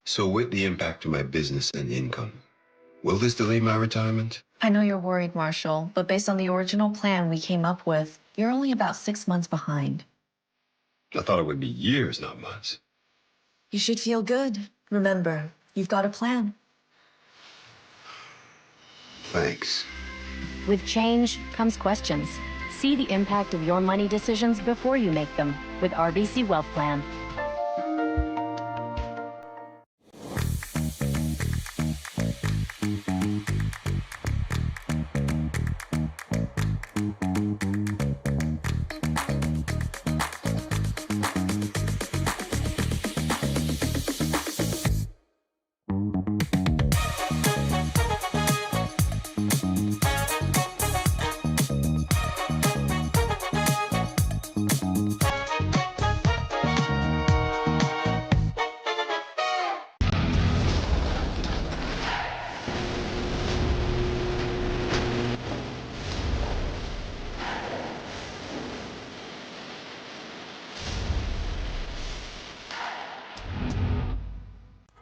So with the impact to my business and income, will this delay my retirement? I know you're worried, Marshall, but based on the original plan we came up with, you're only about 6 months behind. I thought it would be years, not months. You should feel good. Remember, you've got a plan. Thanks. With change comes questions. See the impact of your money decisions before you make them with RBC Wealth Plan.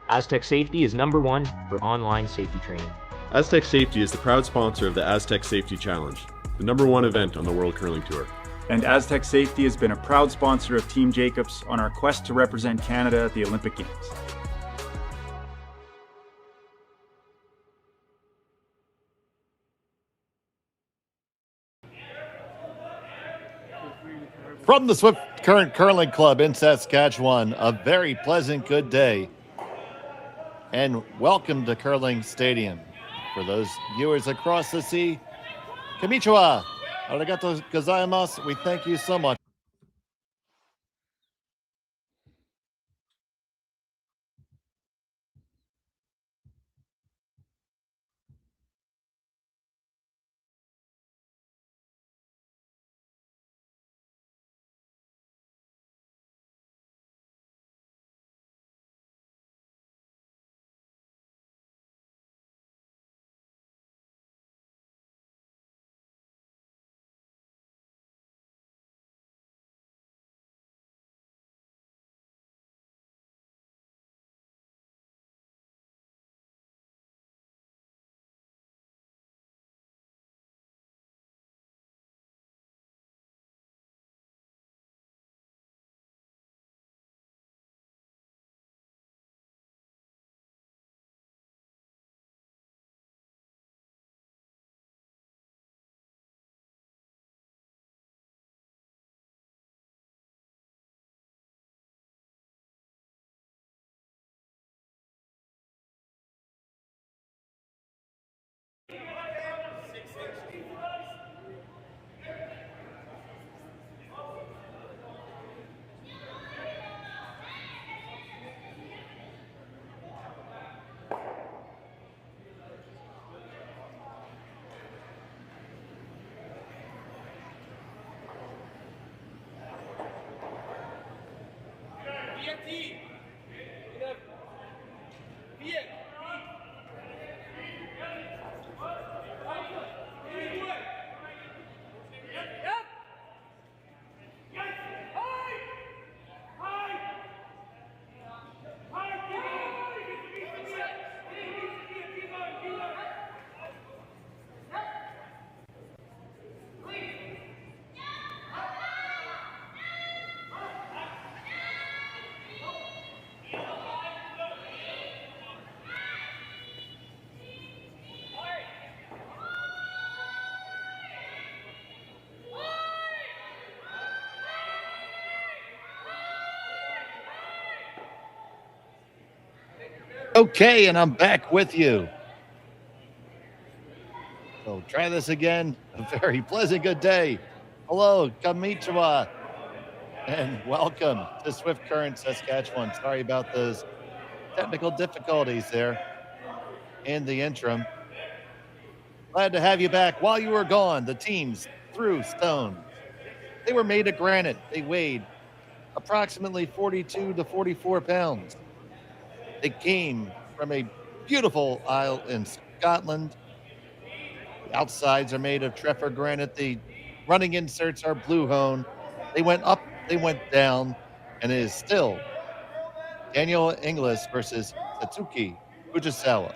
Aztec Safety is #1 for online safety training. Aztec Safety is the proud sponsor of the Aztec Safety Challenge, the #1 event on the World Curling Tour. And Aztec Safety has been a proud sponsor of Team Jacobs on our quest to represent Canada at the Olympic Games. From the Swift Current Curling Club in Saskatchewan, a very pleasant good day. And welcome to Curling Stadium. For those viewers across the sea, konnichiwa, arigato gozaimasu. We thank you so much. Okay, and I'm back with you. So try this again. A very pleasant good day. Hello, konnichiwa, and welcome to Swift Current Saskatchewan. Sorry about those technical difficulties there in the interim. Glad to have you back. While you were gone, the teams threw stones. They were made of granite. They weighed approximately 42 to 44 pounds. They came from a beautiful isle in Scotland. The outsides are made of Treffer granite. The running inserts are blue hone. They went up, they went down, and it is still Danielle Inglis versus Satsuki Fujisawa.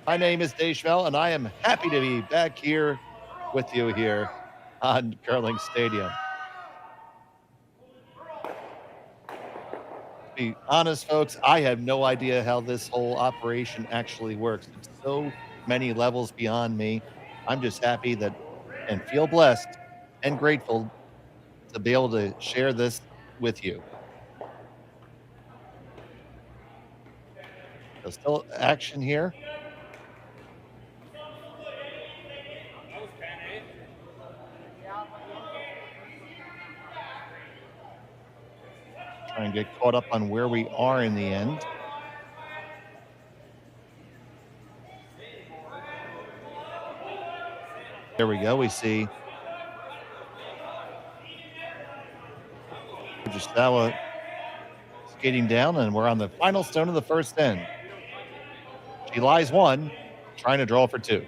My name is Dave Schmel, and I am happy to be back here with you here on Curling Stadium. To be honest, folks, I have no idea how this whole operation actually works. It's so many levels beyond me. I'm just happy that and feel blessed and grateful to be able to share this with you. There's still action here. Try and get caught up on where we are in the end. There we go. We see Fujisawa skating down, and we're on the final stone of the first end. She lies one, trying to draw for two.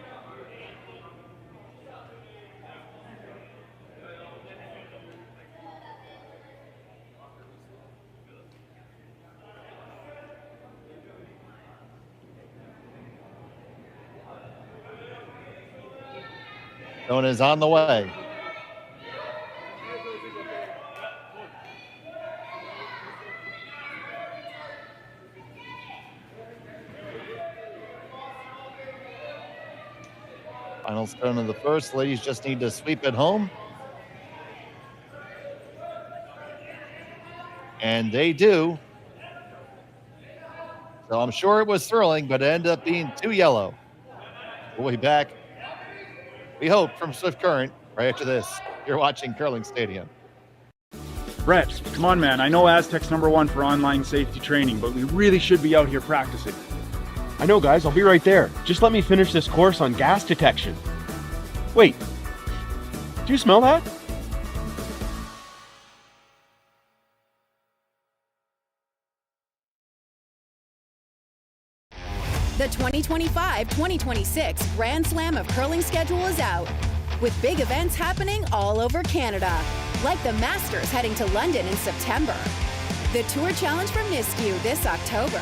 Stone is on the way. Final stone of the first. Ladies just need to sweep it home. And they do. So I'm sure it was thrilling, but it ended up being too yellow. We'll be back, we hope, from Swift Current right after this. You're watching Curling Stadium. Brett, come on, man. I know Aztec's #1 for online safety training, but we really should be out here practicing. I know, guys. I'll be right there. Just let me finish this course on gas detection. Wait. Do you smell that? The 2025-2026 Grand Slam of Curling schedule is out, with big events happening all over Canada, like the Masters heading to London in September, the Tour Challenge from Nisku this October,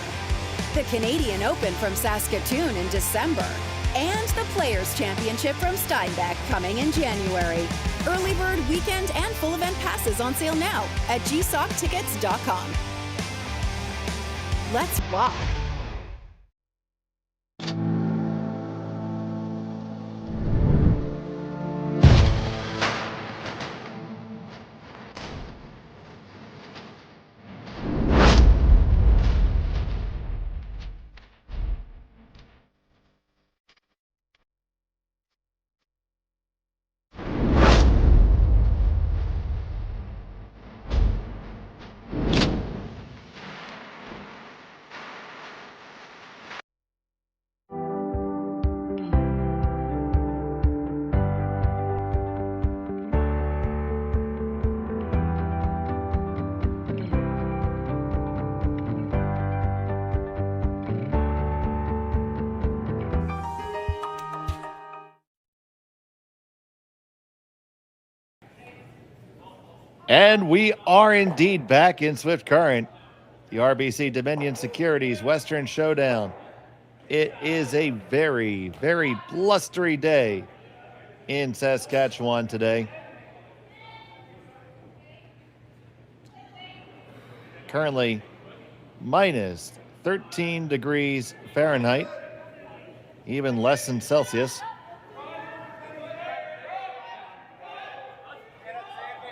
the Canadian Open from Saskatchewan in December, and the Players' Championship from Steinbeck coming in January. Early bird weekend and full event passes on sale now at gsoctickets.com. Let's rock! And we are indeed back in Swift Current, the RBC Dominion Securities Western Showdown. It is a very, very blustery day in Saskatchewan today. Currently minus 13 degrees Fahrenheit, even less than Celsius.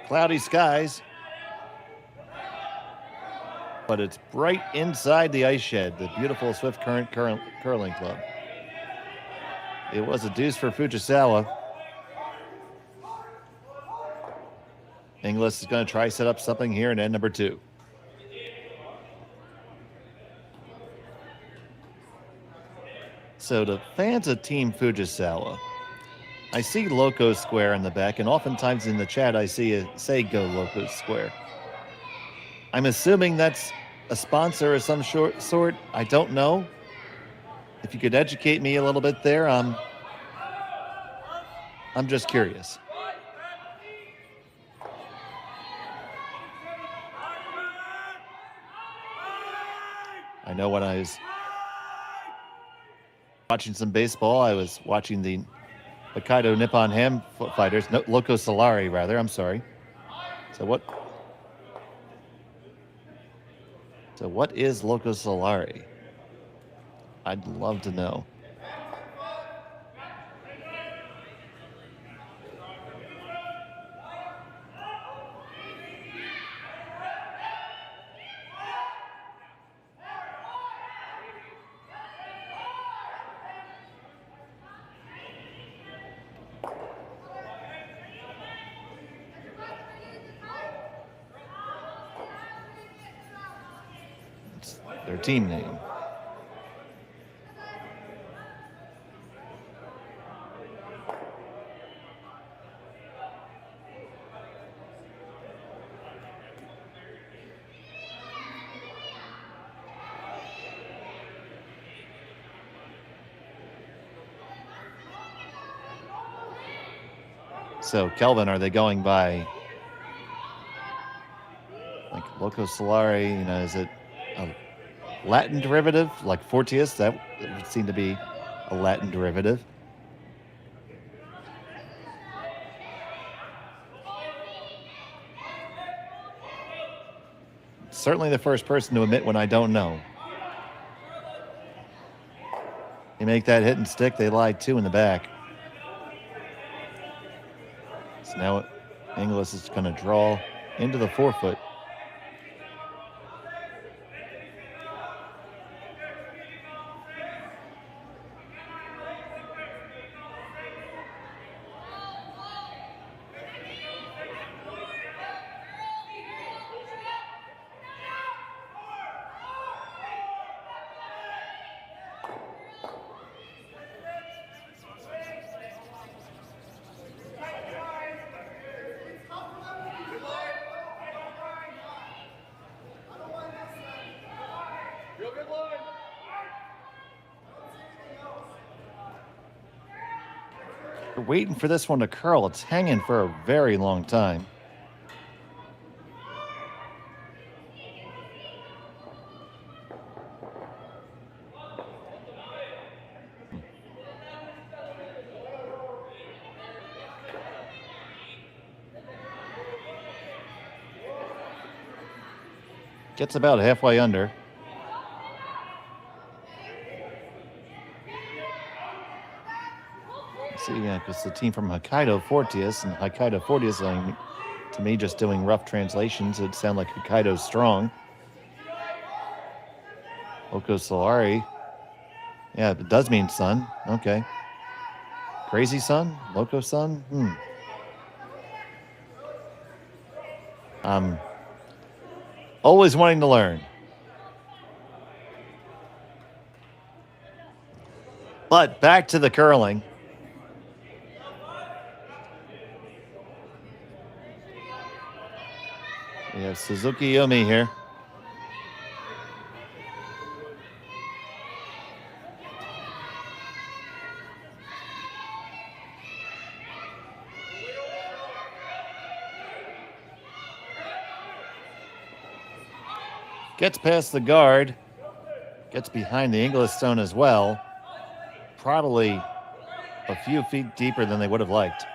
Cloudy skies, but it's bright inside the ice shed, the beautiful Swift Current Curling Club. It was a deuce for Fujisawa. Inglis is going to try set up something here in end number 2. So the fans of Team Fujisawa, I see Loco Square in the back, and oftentimes in the chat I see it say Go Loco Square. I'm assuming that's a sponsor of some sort. I don't know. If you could educate me a little bit there, I'm just curious. I know when I was watching some baseball, I was watching the Hokkaido Nippon Ham Fighters, no, Loco Solari rather, I'm sorry. So what is Loco Solari? I'd love to know. It's their team name. So, Kelvin, are they going by like Loco Solari? You know, is it a Latin derivative like Fortius? That would seem to be a Latin derivative. Certainly the first person to admit when I don't know. You make that hit and stick, they lie two in the back. So now Inglis is going to draw into the forefoot. We're waiting for this one to curl. It's hanging for a very long time. Gets about halfway under. See, yeah, because the team from Hokkaido Fortius, and Hokkaido Fortius, to me, just doing rough translations, it sound like Hokkaido Strong. Loco Solari. Yeah, it does mean sun. Okay. Crazy Sun? Loco Sun? Always wanting to learn. But back to the curling. We have Suzuki Yomi here. Gets past the guard. Gets behind the Inglis stone as well. Probably a few feet deeper than they would have liked.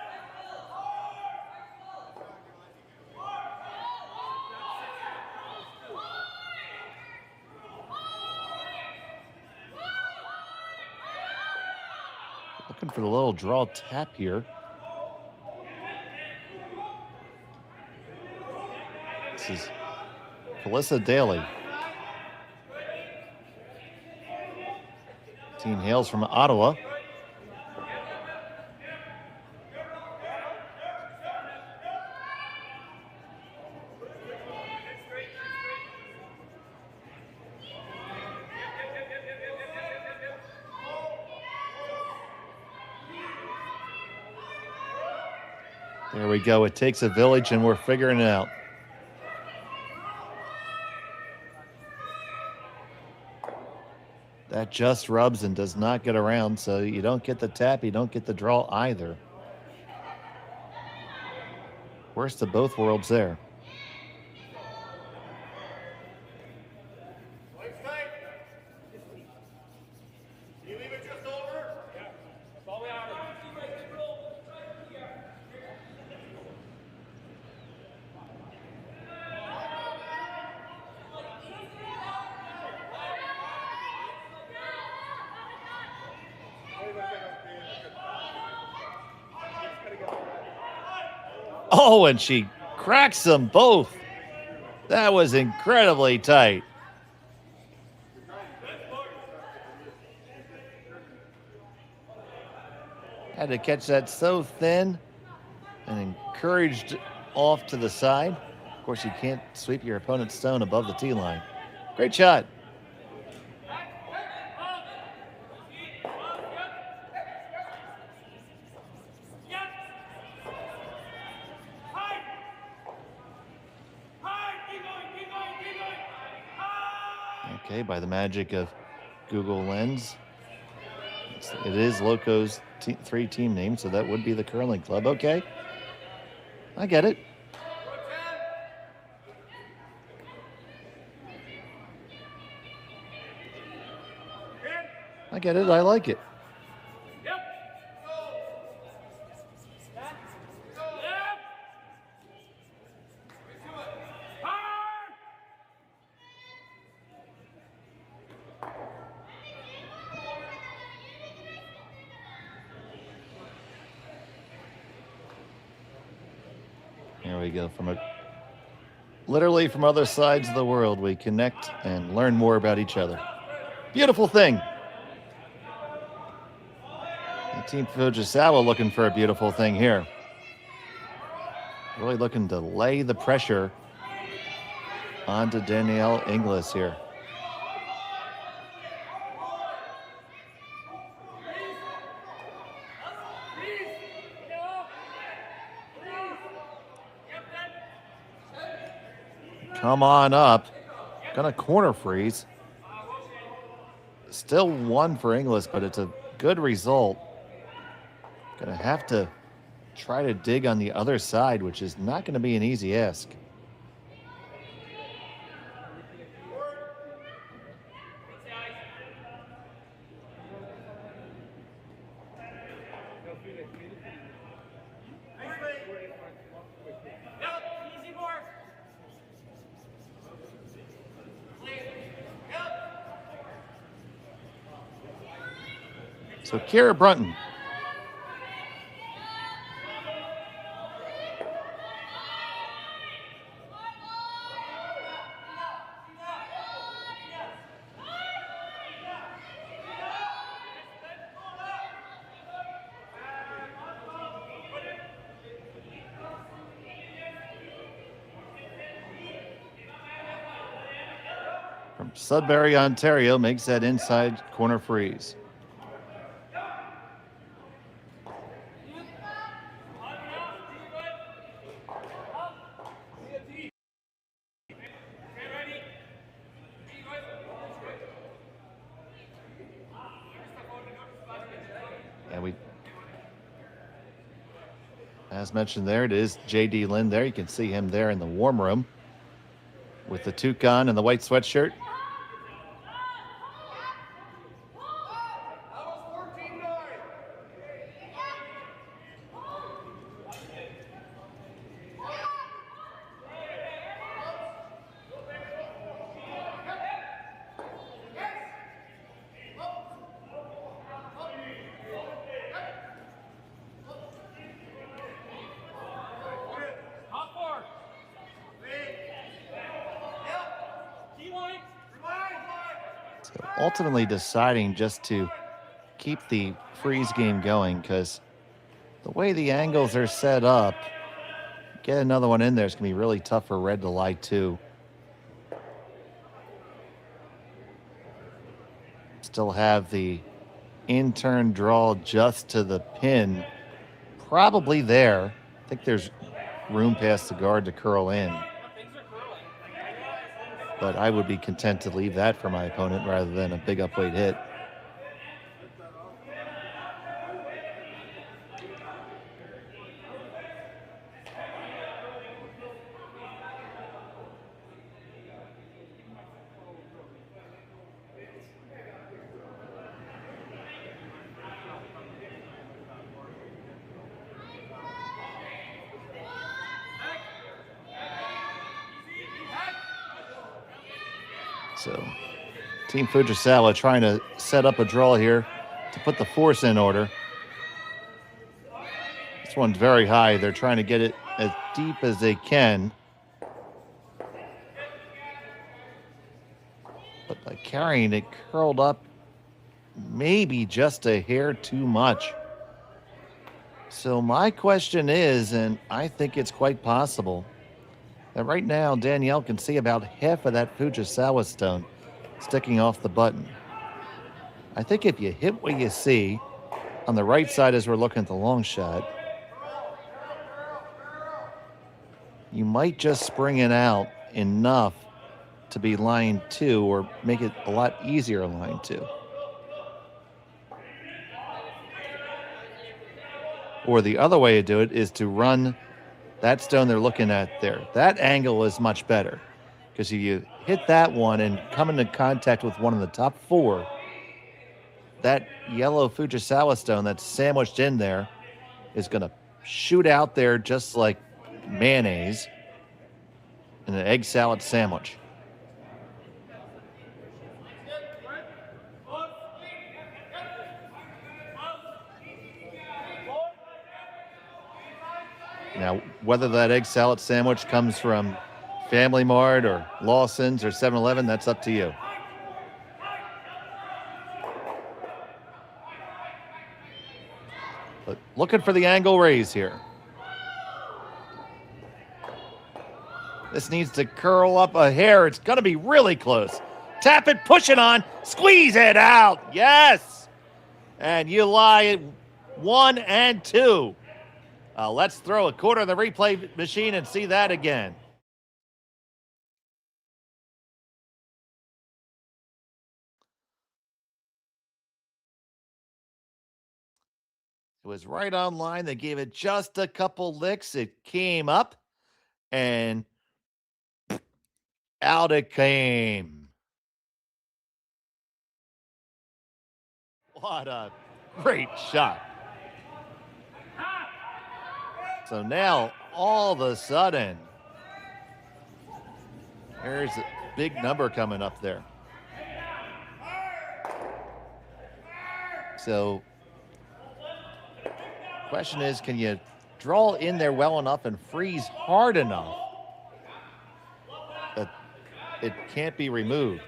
Looking for the little draw tap here. This is Felissa Daly. Team hails from Ottawa. There we go. It takes a village, and we're figuring it out. That just rubs and does not get around, so you don't get the tap, you don't get the draw either. Worst of both worlds there. Oh, and she cracks them both. That was incredibly tight. Had to catch that so thin and encouraged off to the side. Of course, you can't sweep your opponent's stone above the tee line. Great shot. Okay, by the magic of Google Lens, it is Loco's three team name, so that would be the curling club. Okay, I get it. I get it. I like it. There we go. Literally from other sides of the world, we connect and learn more about each other. Beautiful thing. And Team Fujisawa looking for a beautiful thing here. Really looking to lay the pressure onto Danielle Inglis here. Come on up. Gonna corner freeze. Still one for Inglis, but it's a good result. Gonna have to try to dig on the other side, which is not gonna be an easy ask. So Kira Brunton. From Sudbury, Ontario, makes that inside corner freeze. As mentioned there, it is J.D. Lynn there. You can see him there in the warm room with the toucan and the white sweatshirt. Ultimately deciding just to keep the freeze game going, because the way the angles are set up, get another one in there is going to be really tough for red to lie to. Still have the in-turn draw just to the pin, probably there. I think there's room past the guard to curl in. But I would be content to leave that for my opponent rather than a big upweight hit. So Team Fujisawa trying to set up a draw here to put the force in order. This one's very high. They're trying to get it as deep as they can. But by carrying it curled up maybe just a hair too much. So my question is, and I think it's quite possible, that right now Danielle can see about half of that Fujisawa stone sticking off the button. I think if you hit what you see on the right side as we're looking at the long shot, you might just spring it out enough to be line 2 or make it a lot easier on line 2. Or the other way to do it is to run that stone they're looking at there. That angle is much better because if you hit that one and come into contact with one of the top 4, that yellow Fujisawa stone that's sandwiched in there is going to shoot out there just like mayonnaise in an egg salad sandwich. Now, whether that egg salad sandwich comes from Family Mart or Lawson's or 7-Eleven, that's up to you. But looking for the angle raise here. This needs to curl up a hair. It's going to be really close. Tap it, push it on, squeeze it out. Yes. And you lie at 1 and 2. Let's throw a quarter in the replay machine and see that again. It was right on line. They gave it just a couple licks. It came up and out it came. What a great shot. So now, all of a sudden, there's a big number coming up there. So, question is, can you draw in there well enough and freeze hard enough that it can't be removed?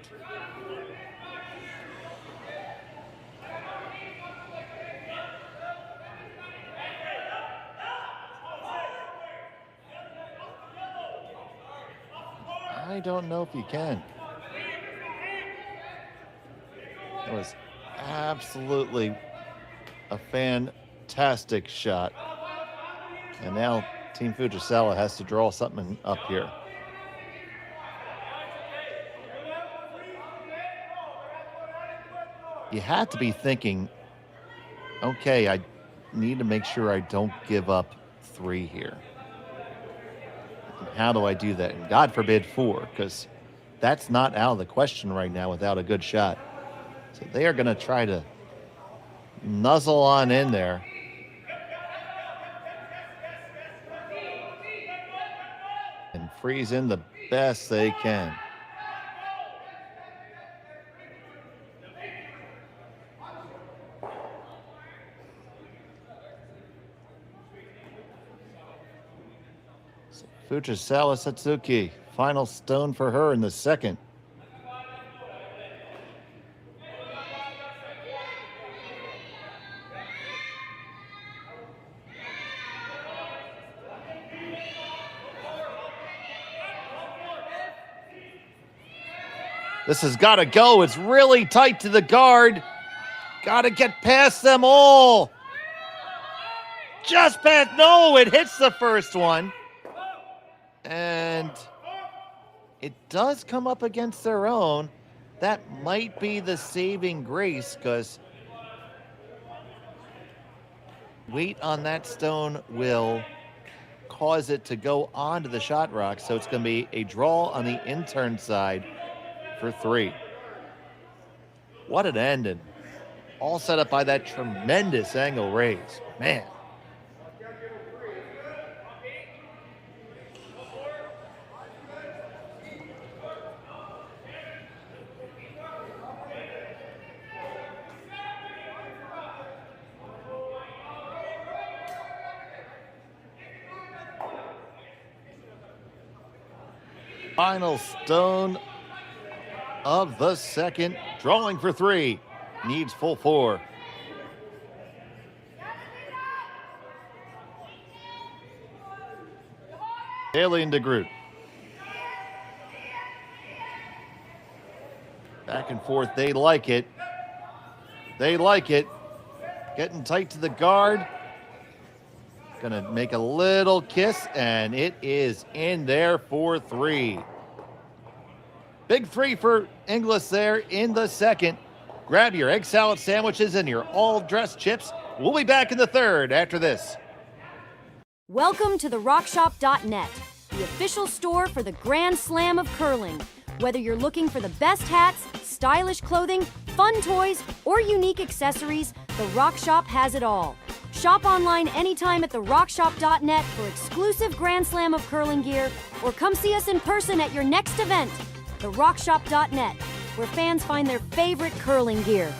I don't know if you can. It was absolutely a fantastic shot. And now Team Fujisawa has to draw something up here. You have to be thinking, okay, I need to make sure I don't give up 3 here. How do I do that? And God forbid 4, because that's not out of the question right now without a good shot. So they are going to try to nuzzle on in there. And freeze in the best they can. Fujisawa Satsuki, final stone for her in the second. This has got to go. It's really tight to the guard. Got to get past them all. Just past. No, it hits the first one. And it does come up against their own. That might be the saving grace, because weight on that stone will cause it to go onto the shot rock. So it's going to be a draw on the intern side for 3. What an ending. All set up by that tremendous angle raise. Man. Final stone of the second. Drawing for 3. Needs full 4. Haley and DeGroot. Back and forth. They like it. They like it. Getting tight to the guard. Gonna make a little kiss, and it is in there for 3. Big 3 for Inglis there in the second. Grab your egg salad sandwiches and your all-dressed chips. We'll be back in the third after this. Welcome to the RockShop.net, the official store for the Grand Slam of curling. Whether you're looking for the best hats, stylish clothing, fun toys, or unique accessories, the Rock Shop has it all. Shop online anytime at therockshop.net for exclusive Grand Slam of curling gear, or come see us in person at your next event. Therockshop.net, where fans find their favorite curling gear.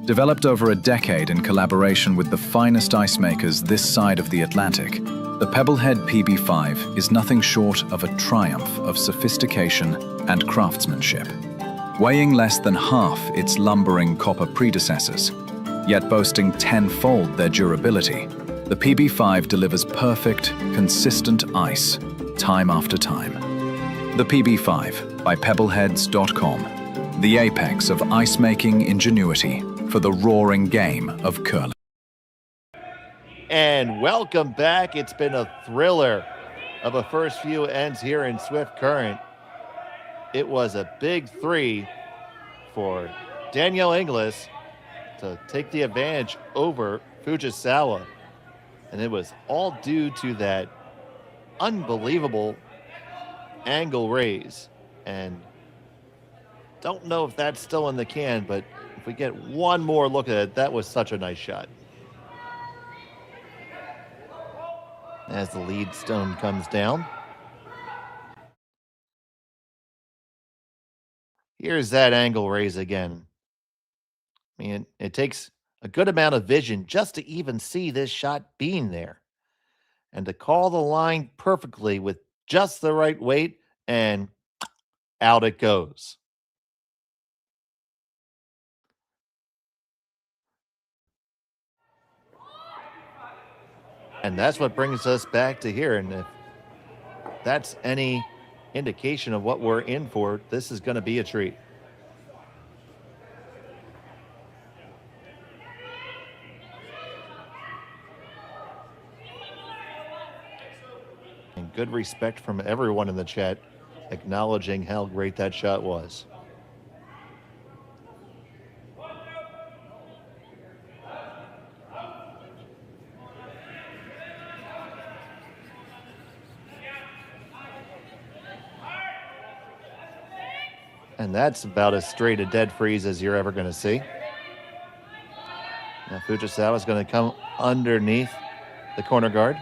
Developed over a decade in collaboration with the finest ice makers this side of the Atlantic, the Pebblehead PB5 is nothing short of a triumph of sophistication and craftsmanship. Weighing less than half its lumbering copper predecessors, yet boasting tenfold their durability, the PB5 delivers perfect, consistent ice, time after time. The PB5 by Pebbleheads.com, the apex of ice-making ingenuity for the roaring game of curling. And welcome back. It's been a thriller of a first few ends here in Swift Current. It was a big 3 for Danielle Inglis to take the advantage over Fujisawa. And it was all due to that unbelievable angle raise. And don't know if that's still in the can, but if we get one more look at it, that was such a nice shot. As the lead stone comes down. Here's that angle raise again. I mean, it takes a good amount of vision just to even see this shot being there. And to call the line perfectly with just the right weight, and out it goes. And that's what brings us back to here. And if that's any indication of what we're in for, this is going to be a treat. And good respect from everyone in the chat, acknowledging how great that shot was. And that's about as straight a dead freeze as you're ever going to see. Now Fujisawa is going to come underneath the corner guard.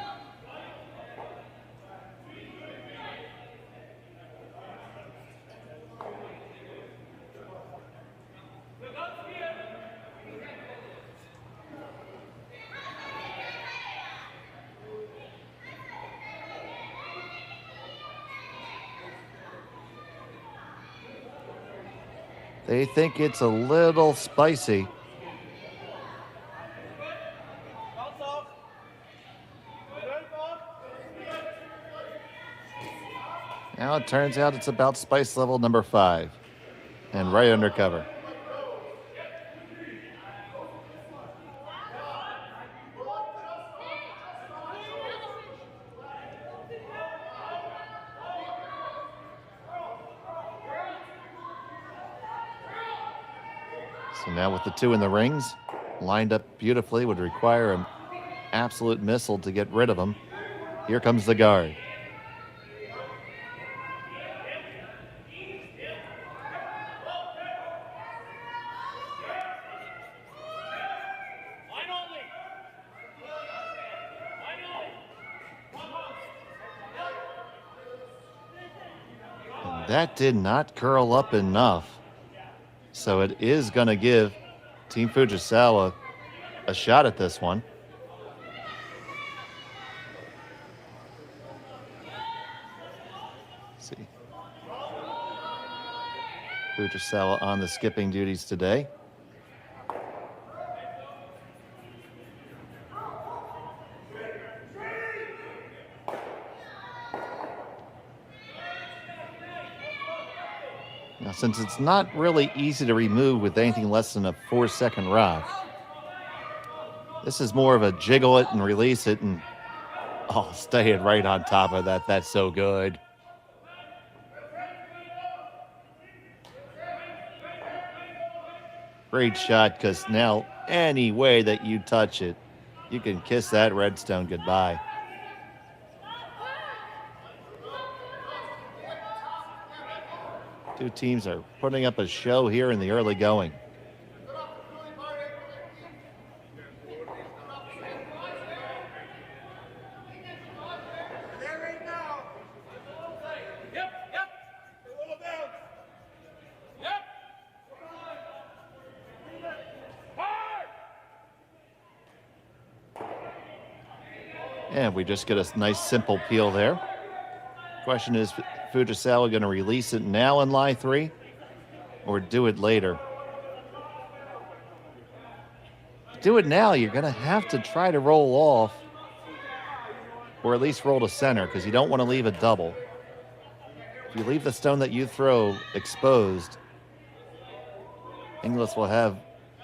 They think it's a little spicy. Now it turns out it's about spice level number 5 and right under cover. So now with the two in the rings, lined up beautifully, would require an absolute missile to get rid of them. Here comes the guard. And that did not curl up enough. So it is going to give Team Fujisawa a shot at this one. Let's see. Fujisawa on the skipping duties today. Now, since it's not really easy to remove with anything less than a 4-second rock, this is more of a jiggle it and release it and, oh, staying right on top of that. That's so good. Great shot, because now any way that you touch it, you can kiss that redstone goodbye. Two teams are putting up a show here in the early going. And we just get a nice simple peel there. Question is, Fujisawa going to release it now in lie 3 or do it later? Do it now, you're going to have to try to roll off or at least roll to center because you don't want to leave a double. If you leave the stone that you throw exposed, Inglis will have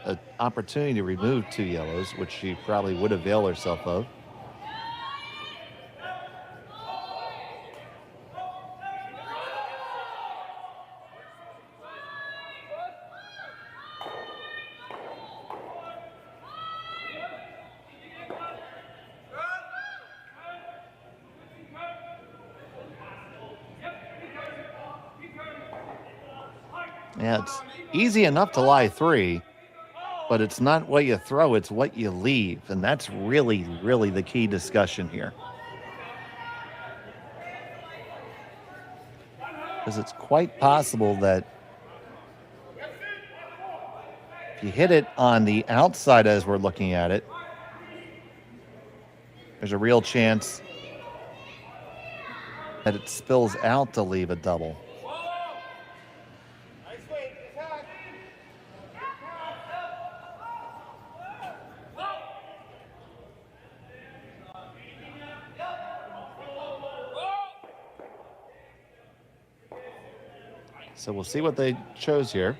an opportunity to remove 2 yellows, which she probably would avail herself of. Yeah, it's easy enough to lie 3, but it's not what you throw, it's what you leave. And that's really, really the key discussion here. Because it's quite possible that if you hit it on the outside as we're looking at it, there's a real chance that it spills out to leave a double. So we'll see what they chose here.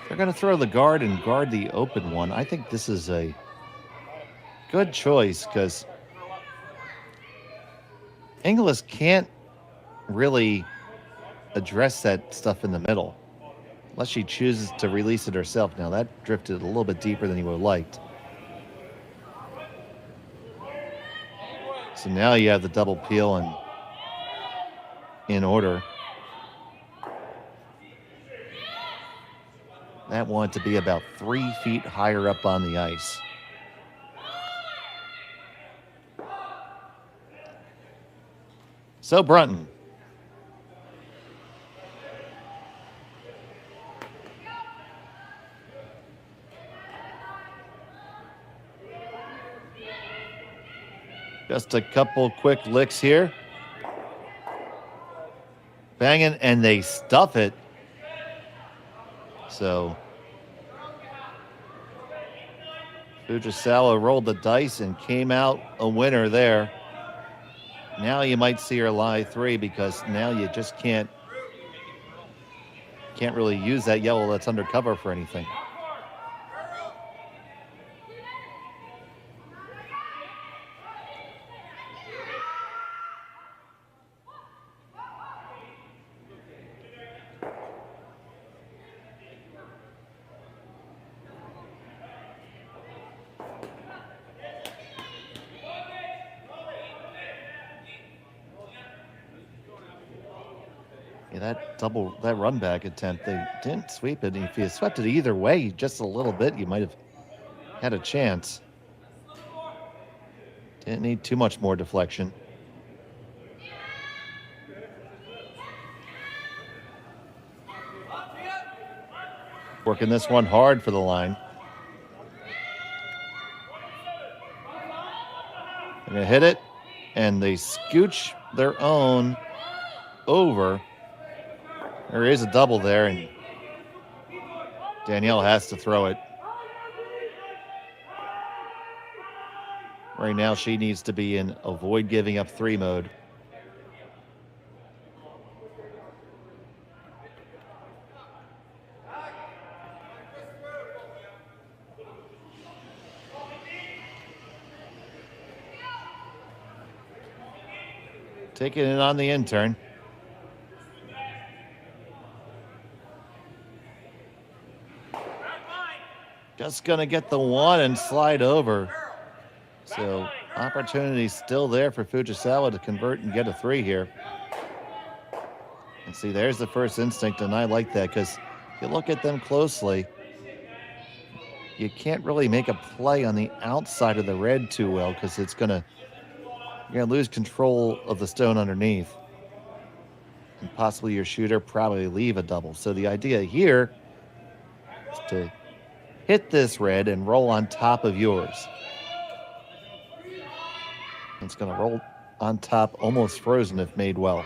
They're going to throw the guard and guard the open one. I think this is a good choice because Inglis can't really address that stuff in the middle unless she chooses to release it herself. Now that drifted a little bit deeper than you would have liked. So now you have the double peel and in order. That wanted to be about 3 feet higher up on the ice. So Brunton. Just a couple quick licks here. Banging, and they stuff it. So Fujisawa rolled the dice and came out a winner there. Now you might see her lie 3 because now you just can't really use that yellow that's undercover for anything. that run back attempt, they didn't sweep it. If you swept it either way, just a little bit, you might have had a chance. Didn't need too much more deflection. Working this one hard for the line. They're going to hit it, and they scooch their own over. There is a double there, and Danielle has to throw it. Right now, she needs to be in avoid giving up 3 mode. Taking it on the intern. Just going to get the 1 and slide over. So opportunity still there for Fujisawa to convert and get a 3 here. And see, there's the first instinct, and I like that because if you look at them closely, you can't really make a play on the outside of the red too well because you're going to lose control of the stone underneath. And possibly your shooter probably leave a double. So the idea here is to hit this red and roll on top of yours. It's going to roll on top, almost frozen if made well.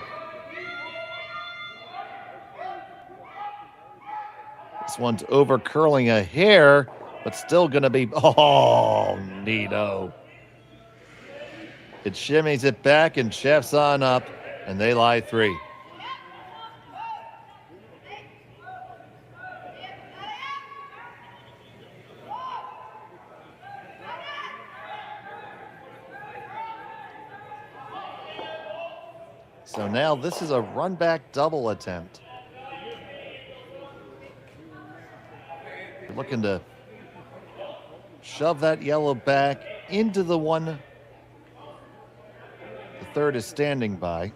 This one's over curling a hair, but still going to be, oh, neato. It shimmies it back and chefs on up, and they lie 3. So now this is a run back double attempt. We're looking to shove that yellow back into the one the third is standing by.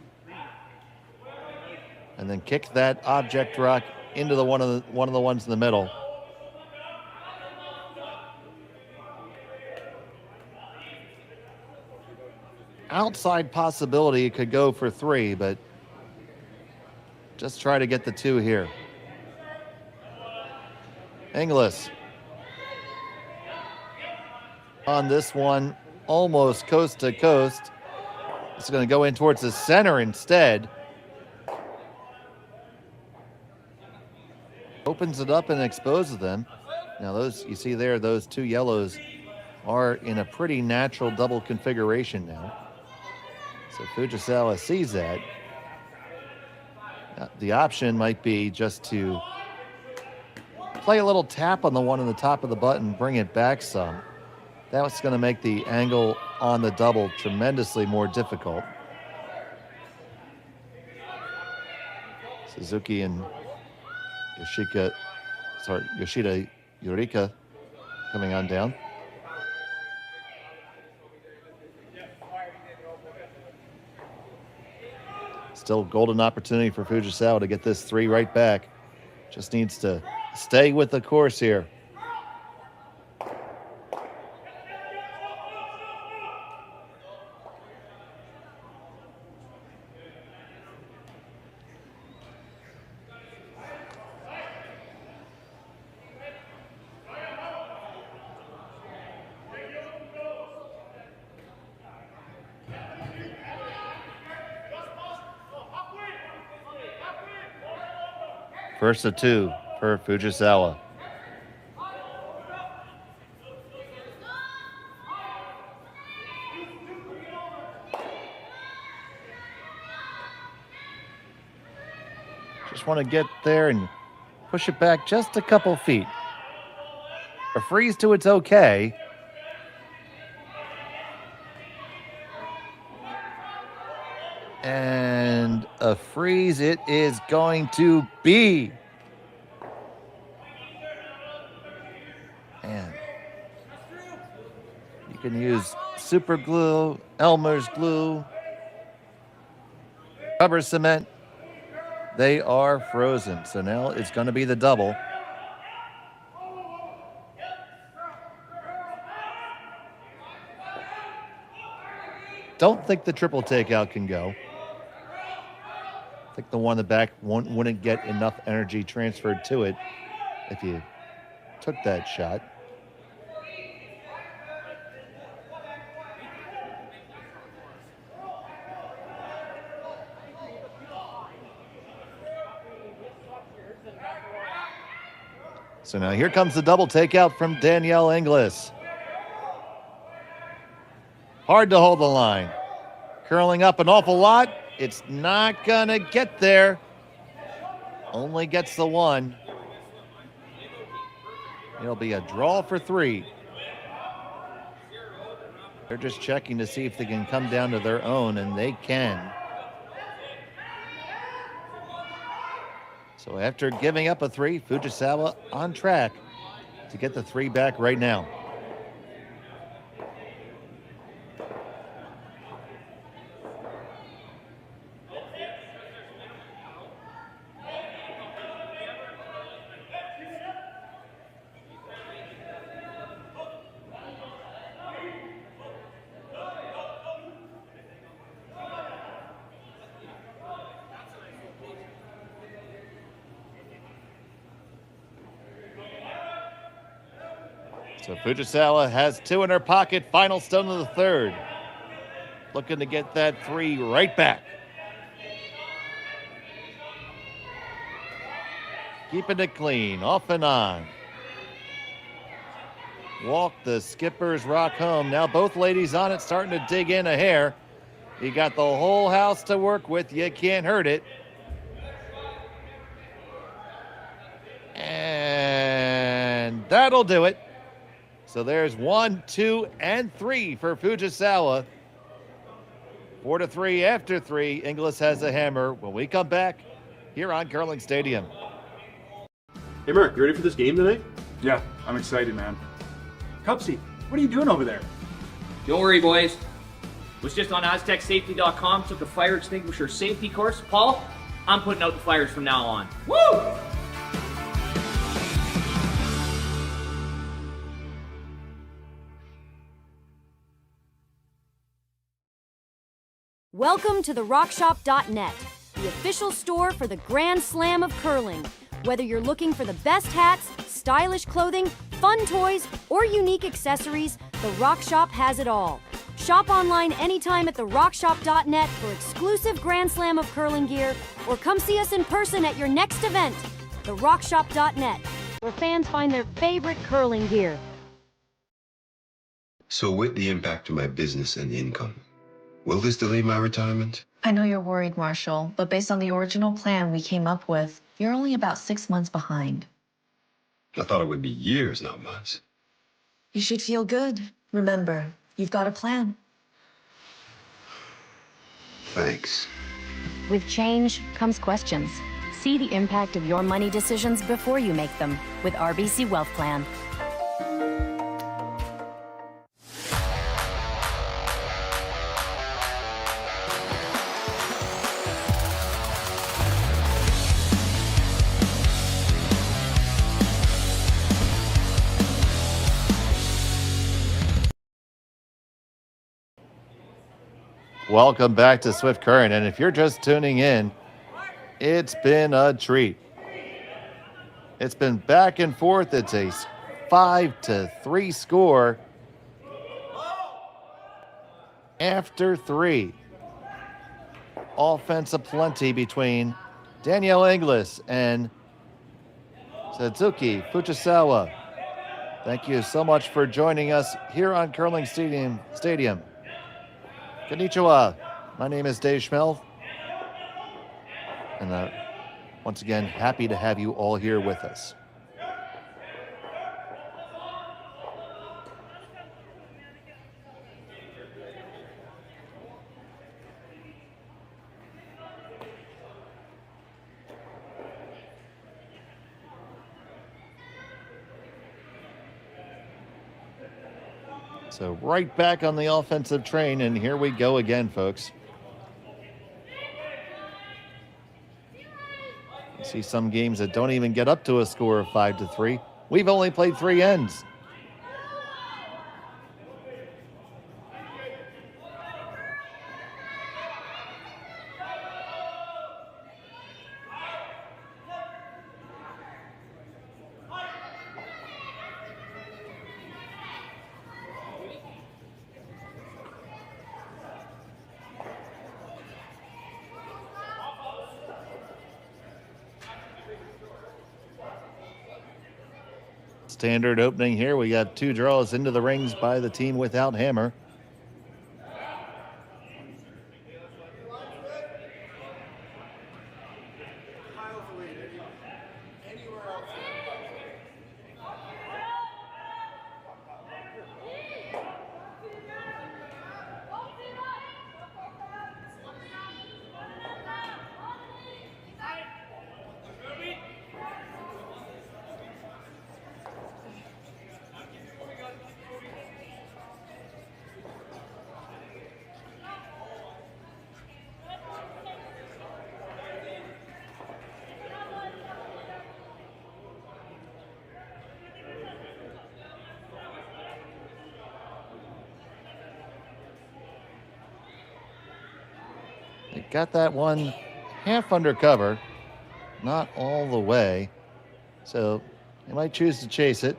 And then kick that object rock into the one of the ones in the middle. Outside possibility it could go for 3, but just try to get the 2 here. Inglis on this one, almost coast to coast. It's going to go in towards the center instead. Opens it up and exposes them. Now those, you see there, those 2 yellows are in a pretty natural double configuration now. So Fujisawa sees that. The option might be just to play a little tap on the one on the top of the button, bring it back some. That's going to make the angle on the double tremendously more difficult. Suzuki and Yoshida Yurika coming on down. Still golden opportunity for Fujisawa to get this 3 right back. Just needs to stay with the course here. First of 2 for Fujisawa. Just want to get there and push it back just a couple feet. A freeze to it's okay. And a freeze it is going to be. Man. You can use super glue, Elmer's glue, rubber cement. they are frozen. So now it's going to be the double. Don't think the triple takeout can go. I think the one in the back wouldn't get enough energy transferred to it if you took that shot. So now here comes the double takeout from Danielle Inglis. Hard to hold the line. Curling up an awful lot. It's not gonna get there. Only gets the one. It'll be a draw for 3. They're just checking to see if they can come down to their own, and they can. So after giving up a 3, Fujisawa on track to get the 3 back right now. So Fujisawa has 2 in her pocket. Final stone of the 3rd. Looking to get that 3 right back. Keeping it clean, off and on. Walk the skipper's rock home. Now both ladies on it, starting to dig in a hair. You got the whole house to work with. You can't hurt it. And that'll do it. So there's 1, 2, and 3 for Fujisawa. 4-3 after 3. Inglis has a hammer. When we come back here on Curling Stadium. Hey Mark, you ready for this game tonight? Yeah, I'm excited, man. Cupsy, what are you doing over there? Don't worry, boys. Was just on AztecSafety.com, took a fire extinguisher safety course. Paul, I'm putting out the fires from now on. Woo! Welcome to the RockShop.net, the official store for the Grand Slam of curling. Whether you're looking for the best hats, stylish clothing, fun toys, or unique accessories, the Rock Shop has it all. Shop online anytime at therockshop.net for exclusive Grand Slam of curling gear, or come see us in person at your next event. TheRockShop.net, where fans find their favorite curling gear. So with the impact to my business and income, will this delay my retirement? I know you're worried, Marshall, but based on the original plan we came up with, you're only about 6 months behind. I thought it would be years, not months. You should feel good. Remember, you've got a plan. Thanks. With change comes questions. See the impact of your money decisions before you make them with RBC Wealth Plan. Welcome back to Swift Current, and if you're just tuning in, it's been a treat. It's been back and forth. It's a 5-3 score after 3. Offense aplenty between Danielle Inglis and Satsuki Fujisawa. Thank you so much for joining us here on Curling Stadium. Konnichiwa. My name is Dave Schmel. And once again, happy to have you all here with us. So right back on the offensive train, and here we go again, folks. See some games that don't even get up to a score of 5-3. We've only played 3 ends. Standard opening here. We got 2 draws into the rings by the team without hammer. They got that one half under cover, not all the way. So they might choose to chase it.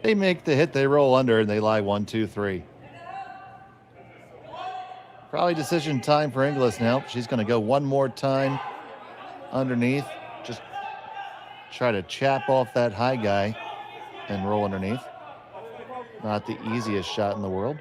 They make the hit, they roll under, and they lie 1, 2, 3. Probably decision time for Inglis now. She's going to go one more time underneath. Just try to chap off that high guy and roll underneath. Not the easiest shot in the world.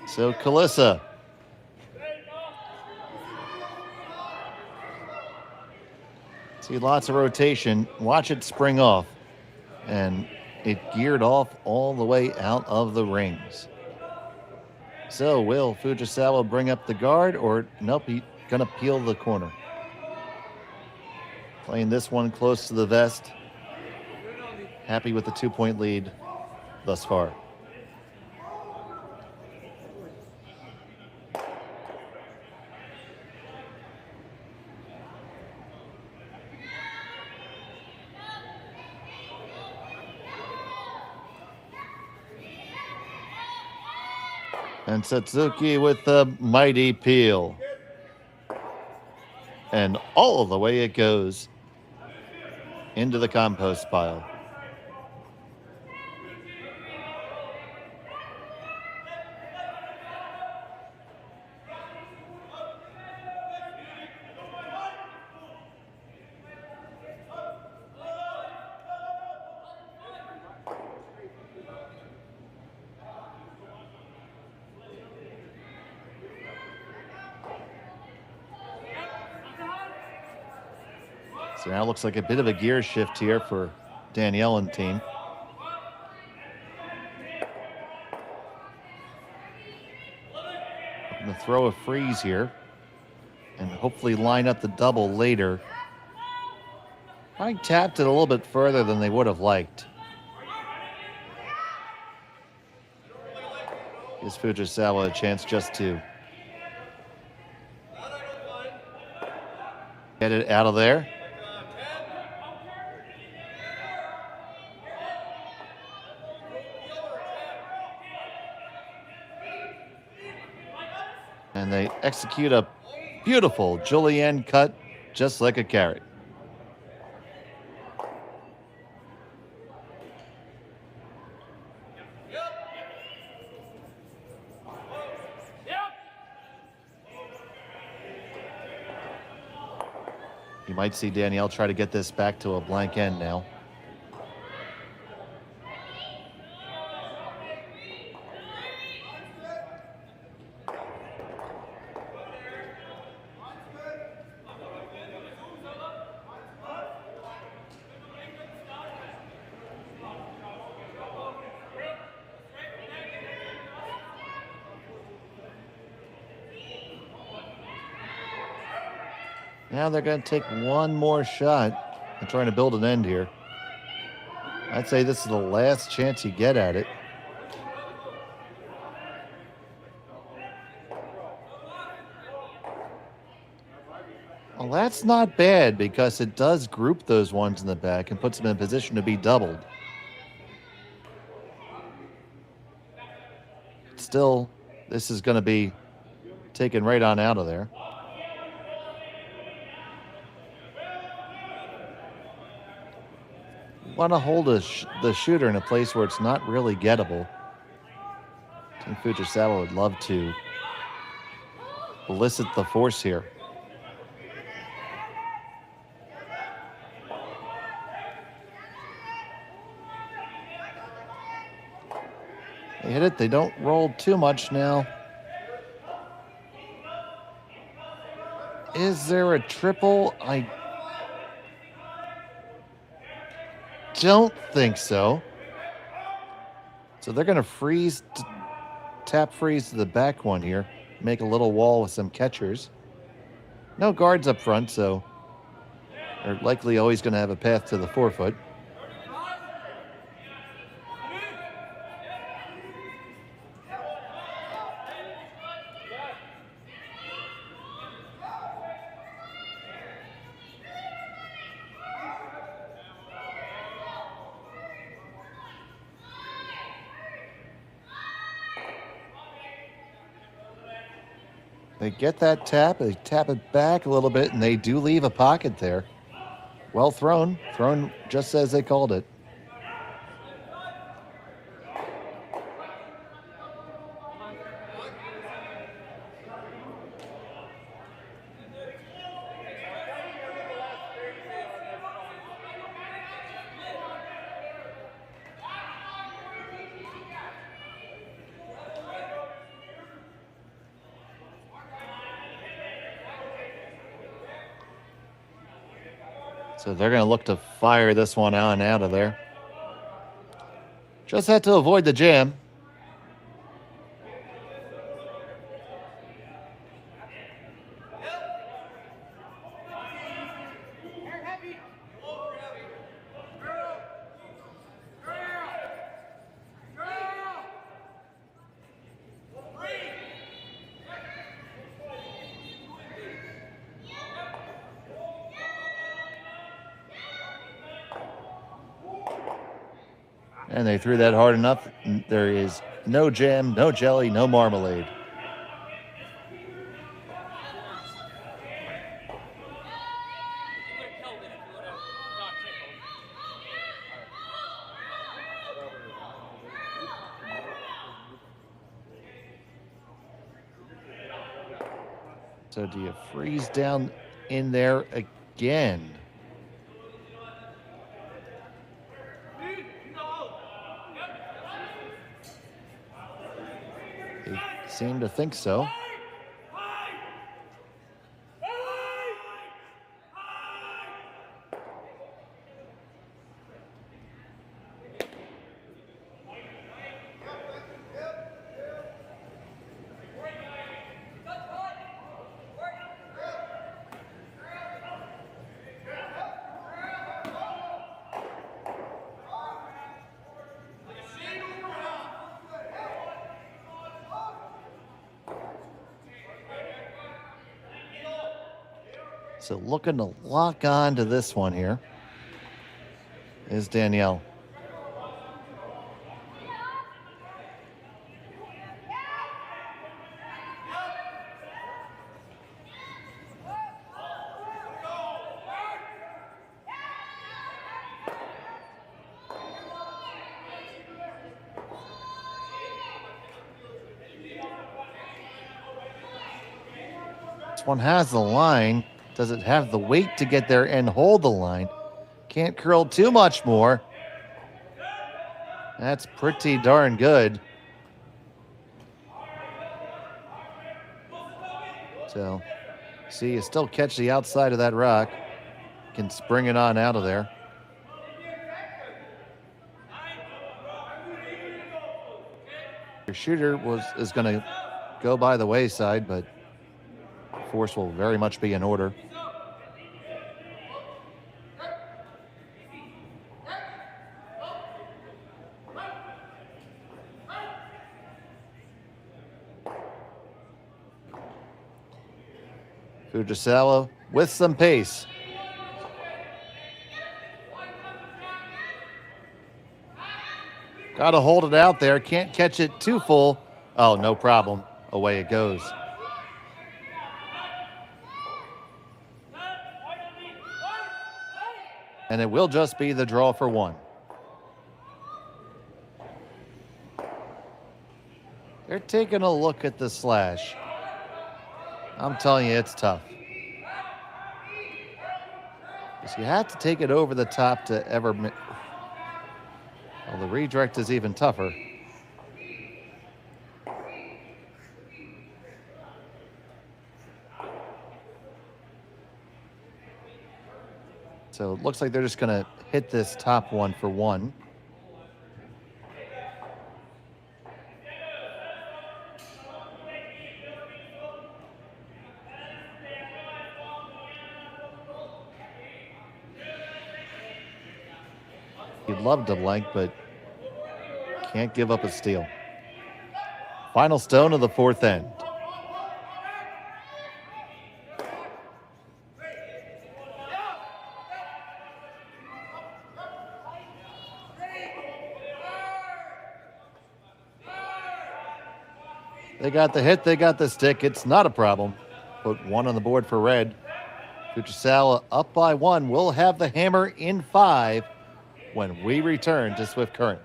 So Kalissa. See lots of rotation. Watch it spring off. And it geared off all the way out of the rings. So will Fujisawa bring up the guard, or nope, he's gonna peel the corner. Playing this one close to the vest. Happy with the 2-point lead thus far. And Satsuki with the mighty peel. And all the way it goes into the compost pile. So now it looks like a bit of a gear shift here for Danielle and team. I'm going to throw a freeze here and hopefully line up the double later. I tapped it a little bit further than they would have liked. Gives Fujisawa a chance just to get it out of there. And they execute a beautiful julienne cut, just like a carrot. You might see Danielle try to get this back to a blank end now. Now they're going to take one more shot and trying to build an end here. I'd say this is the last chance you get at it. Well, that's not bad because it does group those ones in the back and puts them in a position to be doubled. Still, this is going to be taken right on out of there. Want to hold the shooter in a place where it's not really gettable. Team Fujisawa would love to elicit the force here. They hit it. They don't roll too much now. Is there a triple? I don't think so. So they're going to freeze, tap freeze to the back one here. Make a little wall with some catchers. No guards up front, so they're likely always going to have a path to the forefoot. They get that tap, they tap it back a little bit, and they do leave a pocket there. Well thrown just as they called it. So they're going to look to fire this one on out of there. Just had to avoid the jam. And they threw that hard enough. There is no jam, no jelly, no marmalade. So do you freeze down in there again? Seem to think so. So looking to lock on to this one here is Danielle. This one has the line. Does it have the weight to get there and hold the line? Can't curl too much more. That's pretty darn good. So, see, you still catch the outside of that rock. Can spring it on out of there. Your shooter is going to go by the wayside, but force will very much be in order. Fujisawa with some pace. Got to hold it out there. Can't catch it too full. Oh, no problem. Away it goes. And it will just be the draw for one. They're taking a look at the slash. I'm telling you, it's tough. Because you have to take it over the top to ever... Well, the redirect is even tougher. So it looks like they're just going to hit this top one for one. He'd love to blank, but can't give up a steal. Final stone of the fourth end. They got the hit, they got the stick. It's not a problem. Put one on the board for red. Fujisawa up by one. We'll have the hammer in 5 when we return to Swift Current.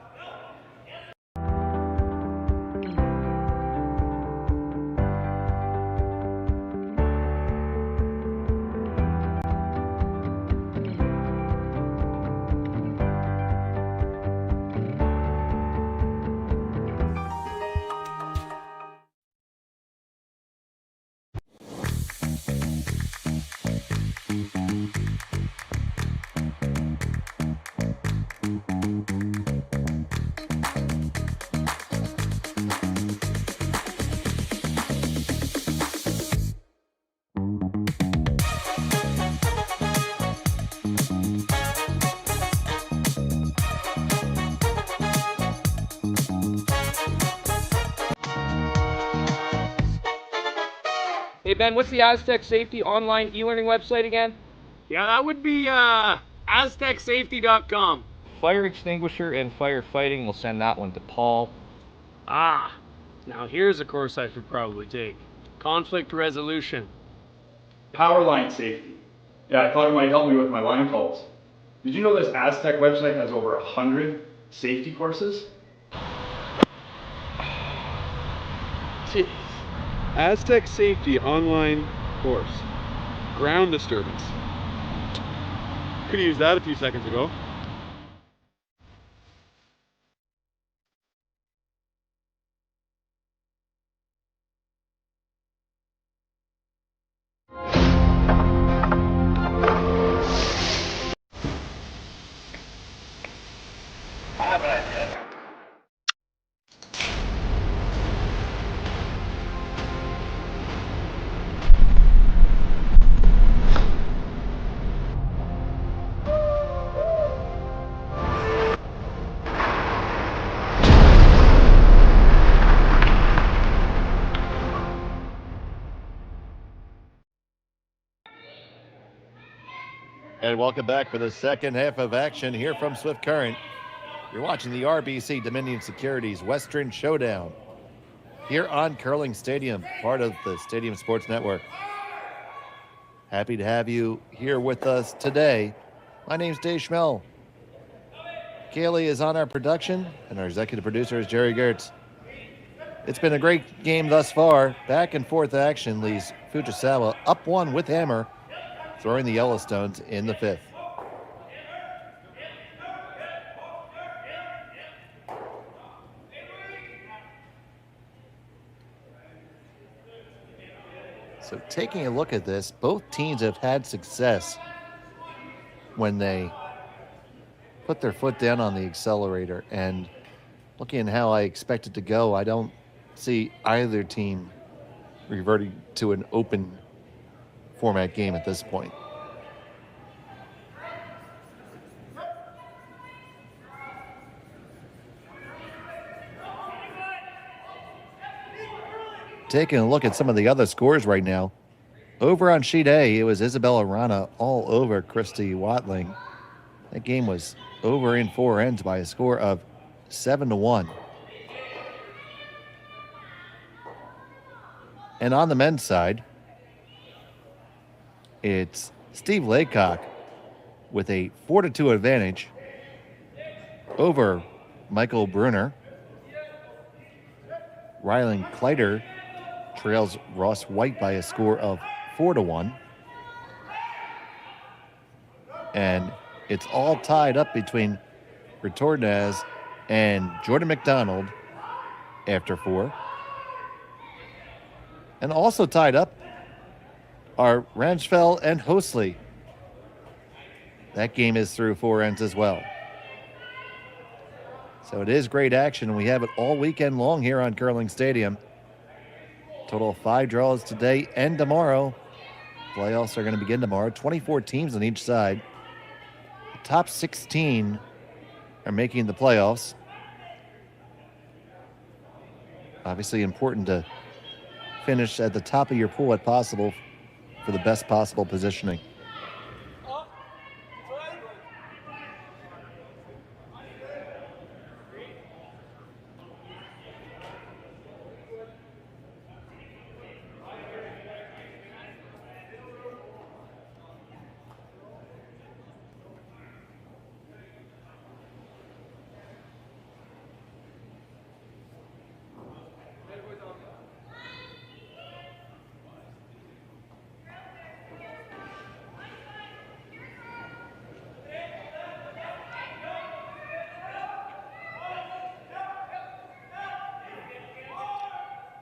Hey Ben, what's the Aztec Safety online e-learning website again? Yeah, that would be aztecsafety.com. Fire extinguisher and firefighting, we'll send that one to Paul. Ah, now here's a course I should probably take. Conflict resolution. Power line safety. Yeah, I thought it might help me with my line calls. Did you know this Aztec website has over 100 safety courses? Jeez. Aztec Safety online course. Ground disturbance. Could have used that a few seconds ago. And welcome back for the second half of action here from Swift Current. You're watching the RBC Dominion Securities Western Showdown here on Curling Stadium, part of the Stadium Sports Network. Happy to have you here with us today. My name's Dave Schmel. Kaylee is on our production, and our executive producer is Jerry Gertz. It's been a great game thus far. Back and forth action leaves Fujisawa up one with hammer. throwing the Yellowstones in the 5th. So taking a look at this, both teams have had success when they put their foot down on the accelerator. And looking at how I expect it to go, I don't see either team reverting to an open format game at this point. Taking a look at some of the other scores right now. Over on sheet A, it was Isabella Rana all over Christy Watling. That game was over in 4 ends by a score of 7-1. And on the men's side, it's Steve Laycock with a 4-2 advantage over Michael Brunner. Rylan Kleider trails Ross White by a score of 4-1. And it's all tied up between Retornaz and Jordan McDonald after 4. And also tied up are Ramsfeld and Hosley. That game is through 4 ends as well. So it is great action. We have it all weekend long here on Curling Stadium. Total of 5 draws today and tomorrow. Playoffs are going to begin tomorrow. 24 teams on each side. The top 16 are making the playoffs. Obviously important to finish at the top of your pool if possible for the best possible positioning.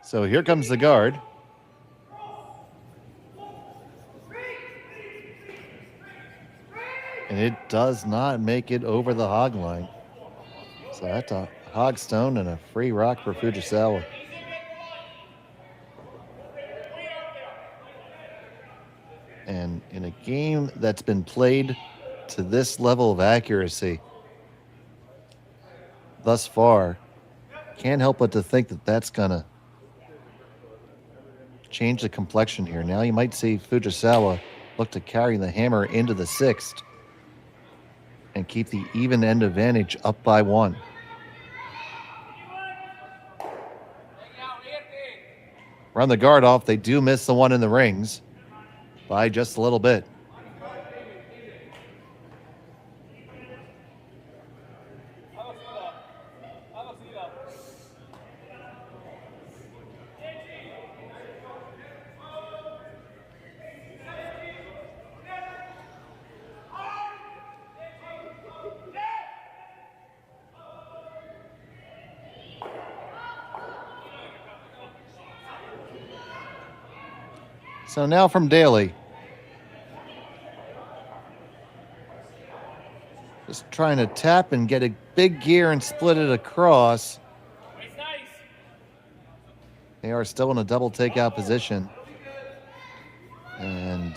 So here comes the guard. And it does not make it over the hog line. So that's a hog stone and a free rock for Fujisawa. And in a game that's been played to this level of accuracy thus far, can't help but to think that that's gonna change the complexion here. Now you might see Fujisawa look to carry the hammer into the 6th and keep the even end advantage up by 1. Run the guard off. They do miss the one in the rings by just a little bit. So now from Daly. Just trying to tap and get a big gear and split it across. They are still in a double takeout position. And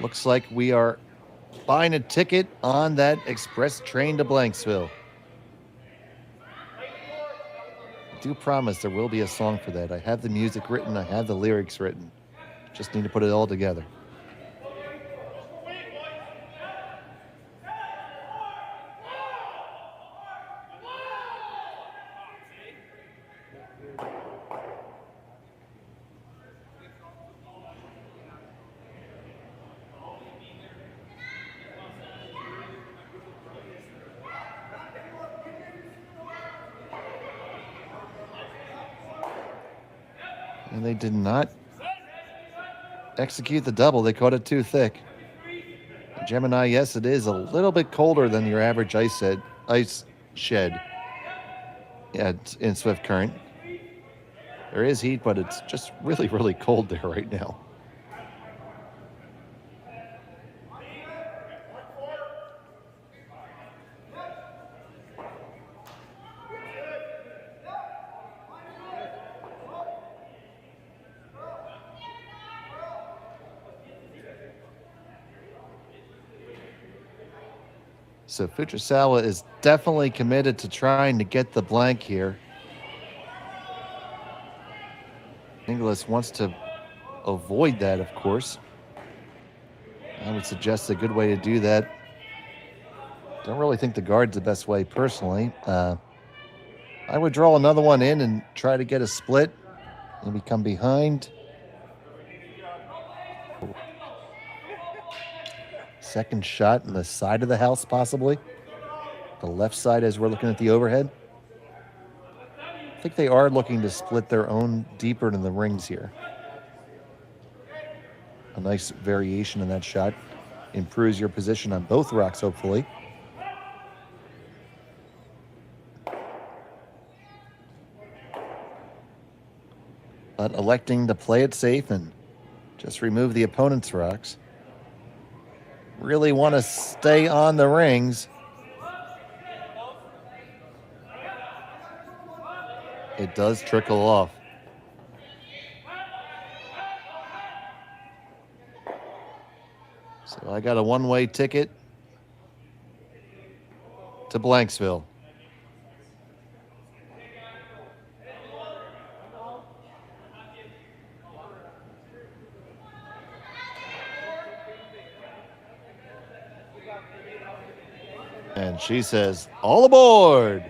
looks like we are buying a ticket on that express train to Blanksville. I do promise there will be a song for that. I have the music written, I have the lyrics written. Just need to put it all together. And they did not execute the double. They caught it too thick. Gemini, yes, it is a little bit colder than your average ice shed. Yeah, it's in Swift Current. There is heat, but it's just really, really cold there right now. So Fujisawa is definitely committed to trying to get the blank here. Inglis wants to avoid that, of course. I would suggest a good way to do that. Don't really think the guard's the best way personally. I would draw another one in and try to get a split. Maybe come behind. Second shot in the side of the house, possibly. The left side as we're looking at the overhead. I think they are looking to split their own deeper into the rings here. A nice variation in that shot. Improves your position on both rocks, hopefully. But electing to play it safe and just remove the opponent's rocks. Really want to stay on the rings. It does trickle off. So I got a one-way ticket to Blanksville. And she says, all aboard.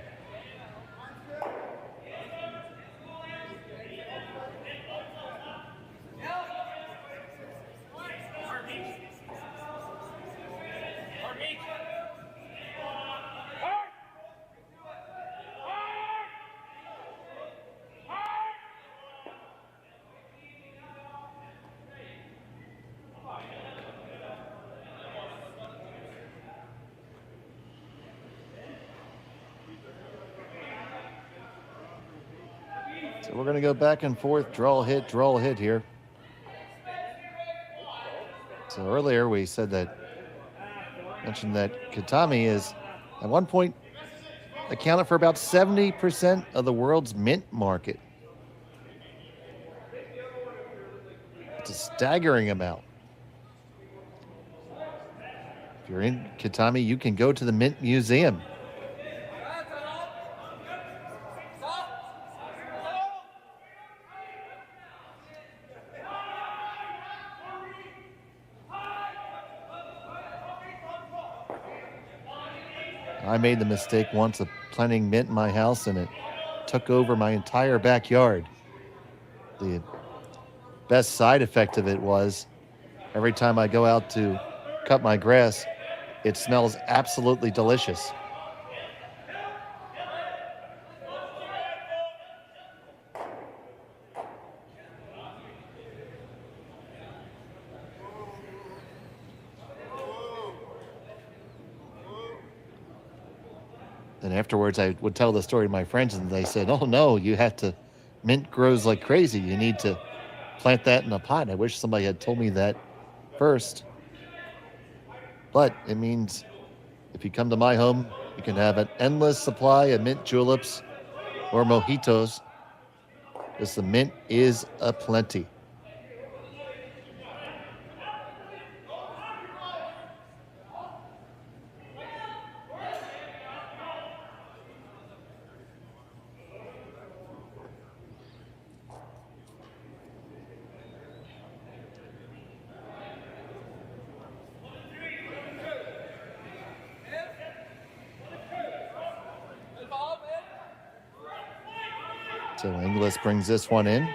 So we're going to go back and forth, draw a hit here. So earlier we mentioned that Kitami is at one point accounted for about 70% of the world's mint market. It's a staggering amount. If you're in Kitami, you can go to the Mint Museum. I made the mistake once of planting mint in my house, and it took over my entire backyard. The best side effect of it was every time I go out to cut my grass, it smells absolutely delicious. And afterwards, I would tell the story to my friends, and they said, oh, no, mint grows like crazy. You need to plant that in a pot. I wish somebody had told me that first. But it means if you come to my home, you can have an endless supply of mint juleps or mojitos, because the mint is aplenty. So Inglis brings this one in.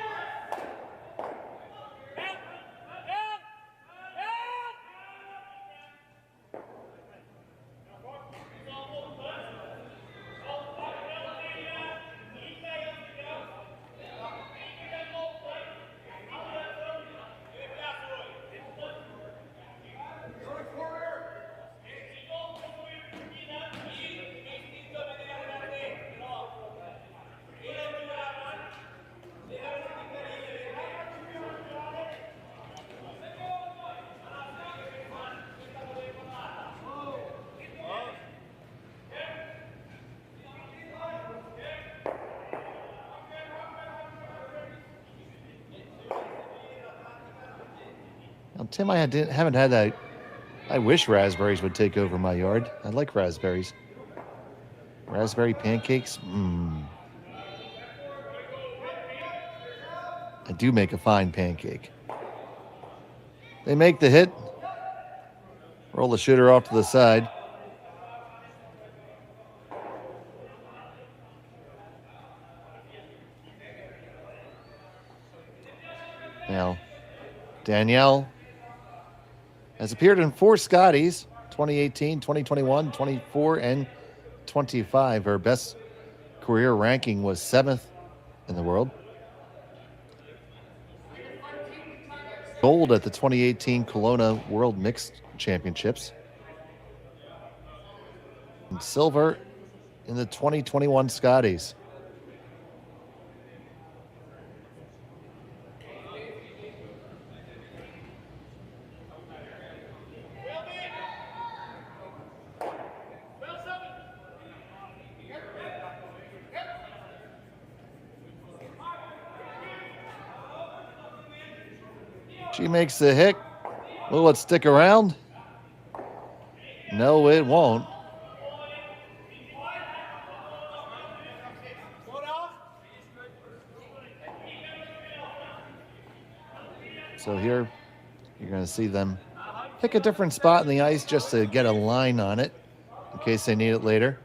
Now, Tim, haven't had that. I wish raspberries would take over my yard. I like raspberries. Raspberry pancakes? I do make a fine pancake. They make the hit. Roll the shooter off to the side. Now, Danielle has appeared in 4 Scotties, 2018, 2021, 24, and 25. Her best career ranking was 7th in the world. Gold at the 2018 Kelowna World Mixed Championships. And silver in the 2021 Scotties. She makes the hit. Will it stick around? No, it won't. So here, you're going to see them pick a different spot in the ice just to get a line on it in case they need it later.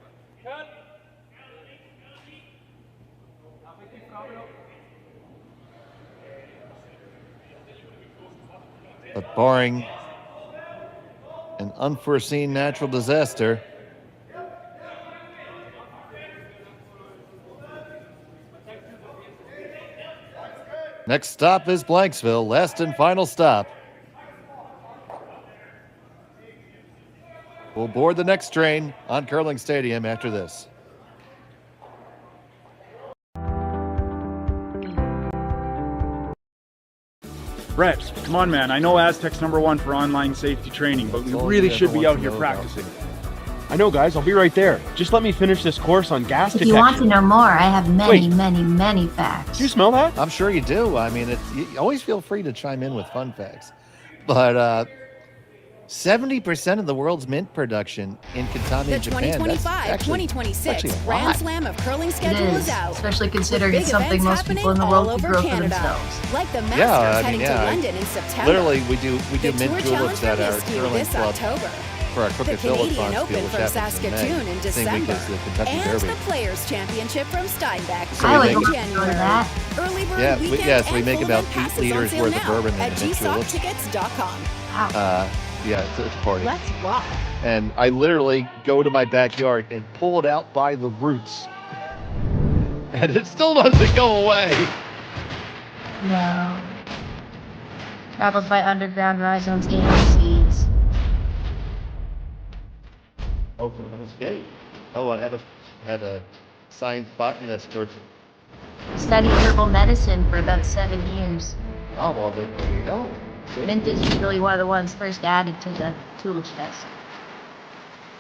But barring an unforeseen natural disaster, next stop is Blanksville, last and final stop. We'll board the next train on Curling Stadium after this. Brett, come on, man. I know Aztec's #1 for online safety training, but we really should be out here practicing. I know, guys. I'll be right there. Just let me finish this course on gas If detection. you want to know more, I have many facts. Do you smell that? I'm sure you do. I mean, you always feel free to chime in with fun facts. But 70% of the world's mint production in Kitami, The Japan. 2025-2026 Grand Slam of Curling schedule is out. Especially considering With it's big something events most people in the happening world all could over grow for Canada. themselves. Like the Masters heading to London in September. Literally, we do the mint Tour juleps Challenge at our from Whiskey curling this club October. for our The Crooked Canadian Phillips Open field, which from happens Saskatoon in Same week December. as the Kentucky And Derby. the Players Championship from Steinbeck So I would in love to January. go to that. Early bird Yeah, weekend we and make full about event 8 passes on liters sale worth of now bourbon at in mint juleps. gsocktickets.com. Yeah, it's a party. Let's rock. And I literally go to my backyard and pull it out by the roots. And it still doesn't go away. No. Traveled by underground rhizomes and seeds. Oh, that's great. Oh, I had a science botanist or Studied herbal medicine for about 7 years. oh, well, there you go. See? Mint is usually one of the ones first added to the tool chest.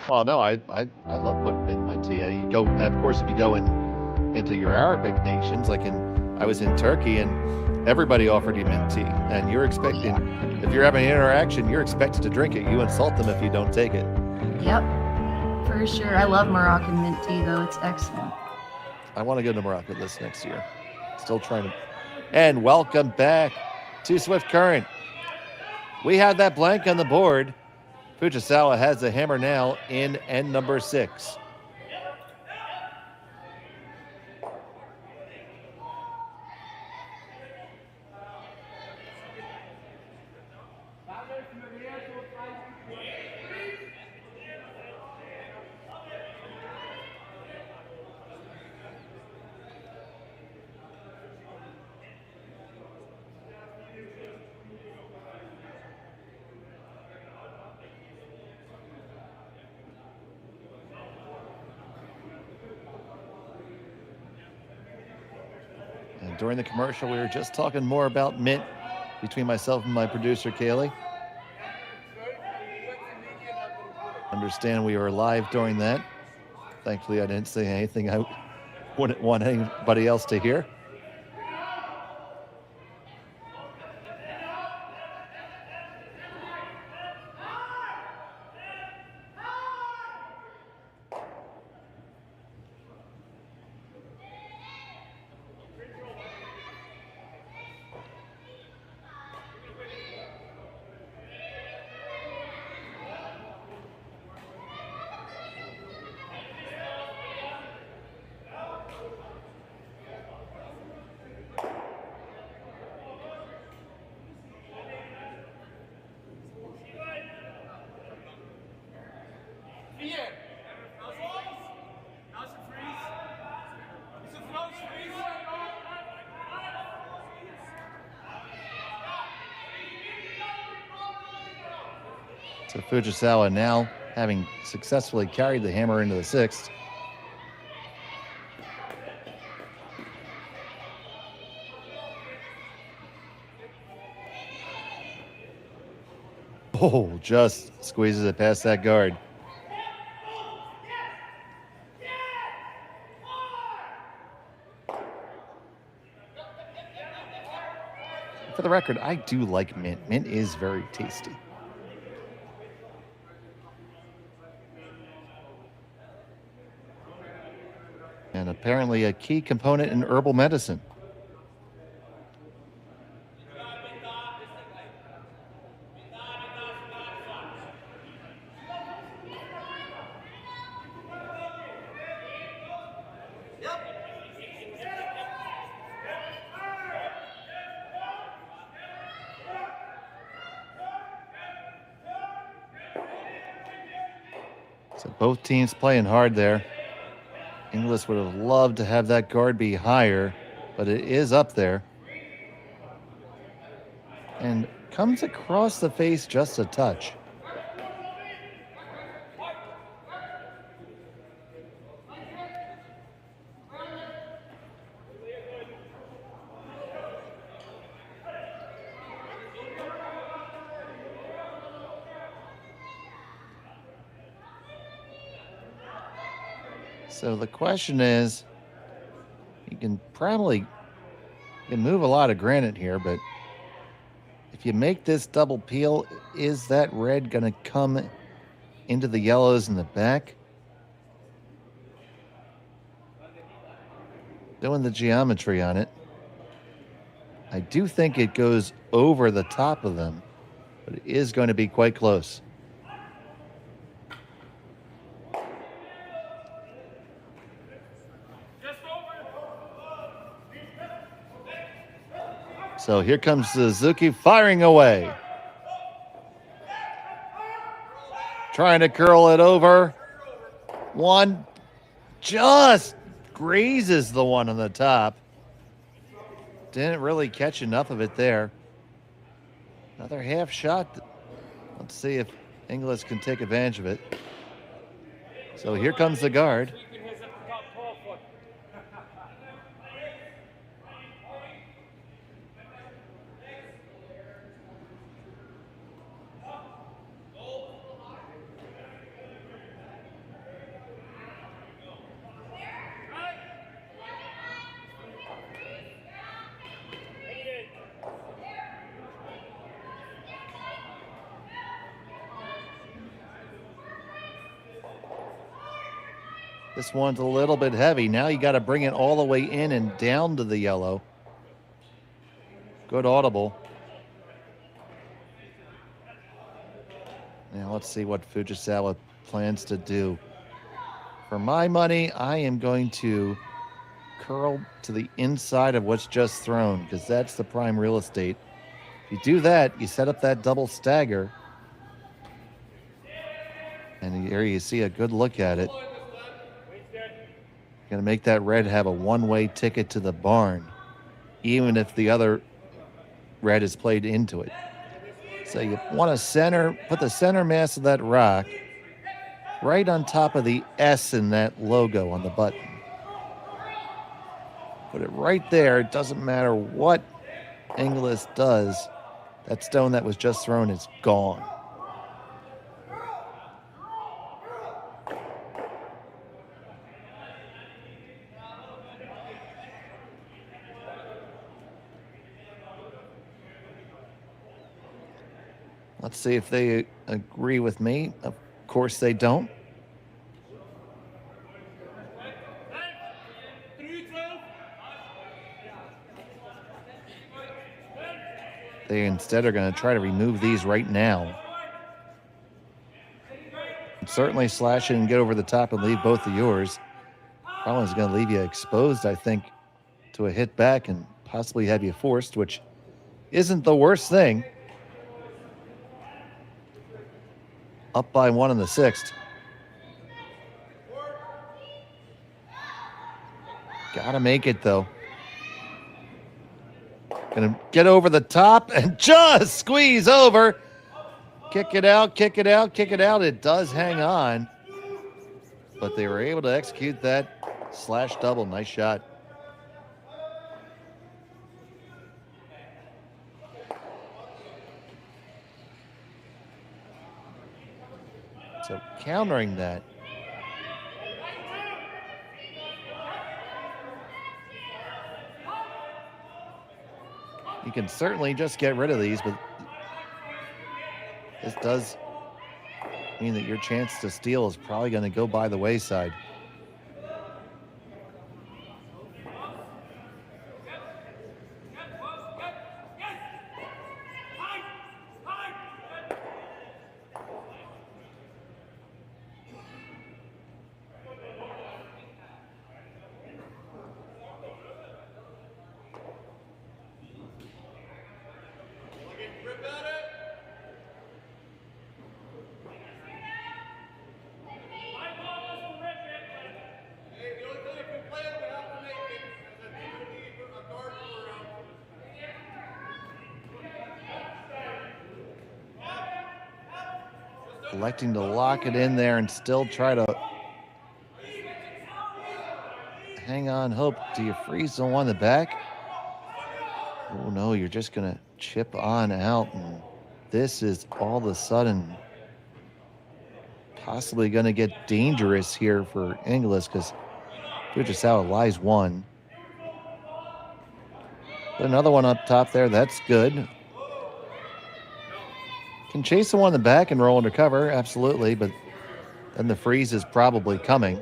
Well, no, I love putting it in my tea. You go, of course, if you go into your Arabic nations, like I was in Turkey, and everybody offered you mint tea, and you're expecting, if you're having an interaction, you're expected to drink it. You insult them if you don't take it. Yep. For sure. I love Moroccan mint tea, though. It's excellent. I want to go to Morocco this next year. Still trying to. And welcome back to Swift Current. We had that blank on the board. Fujisawa has the hammer now in end number 6. And during the commercial, we were just talking more about mint between myself and my producer, Kaylee. Understand we were live during that. Thankfully, I didn't say anything I wouldn't want anybody else to hear. So Fujisawa now having successfully carried the hammer into the sixth. Oh, just squeezes it past that guard. For the record, I do like mint. Mint is very tasty. And apparently a key component in herbal medicine. So both teams playing hard there. Inglis would have loved to have that guard be higher, but it is up there. And comes across the face just a touch. So the question is, you can move a lot of granite here, but if you make this double peel, is that red going to come into the yellows in the back? Doing the geometry on it. I do think it goes over the top of them, but it is going to be quite close. So here comes Suzuki firing away. Trying to curl it over. One just grazes the one on the top. Didn't really catch enough of it there. Another half shot. Let's see if Inglis can take advantage of it. So here comes the guard. This one's a little bit heavy. Now you got to bring it all the way in and down to the yellow. Good audible. Now let's see what Fujisawa plans to do. For my money, I am going to curl to the inside of what's just thrown because that's the prime real estate. If you do that, you set up that double stagger. And here you see a good look at it. Going to make that red have a one-way ticket to the barn, even if the other red is played into it. So you want to put the center mass of that rock right on top of the S in that logo on the button. Put it right there. It doesn't matter what Inglis does. That stone that was just thrown is gone. Let's see if they agree with me. Of course they don't. They instead are going to try to remove these right now. Certainly slash it and get over the top and leave both of yours. Problem is going to leave you exposed, I think, to a hit back and possibly have you forced, which isn't the worst thing. Up by one in the sixth. Gotta make it, though. Gonna get over the top and just squeeze over. Kick it out, kick it out, kick it out. It does hang on, but they were able to execute that slash double. Nice shot. So countering that, you can certainly just get rid of these, but this does mean that your chance to steal is probably going to go by the wayside. Electing to lock it in there and still try to hang on, hope. Do you freeze the one in the back? Oh no, you're just gonna chip on out, and this is all of a sudden possibly gonna get dangerous here for Inglis, because Fujisawa lies one. But another one up top there, that's good. Can chase the one in the back and roll under cover, absolutely, but then the freeze is probably coming.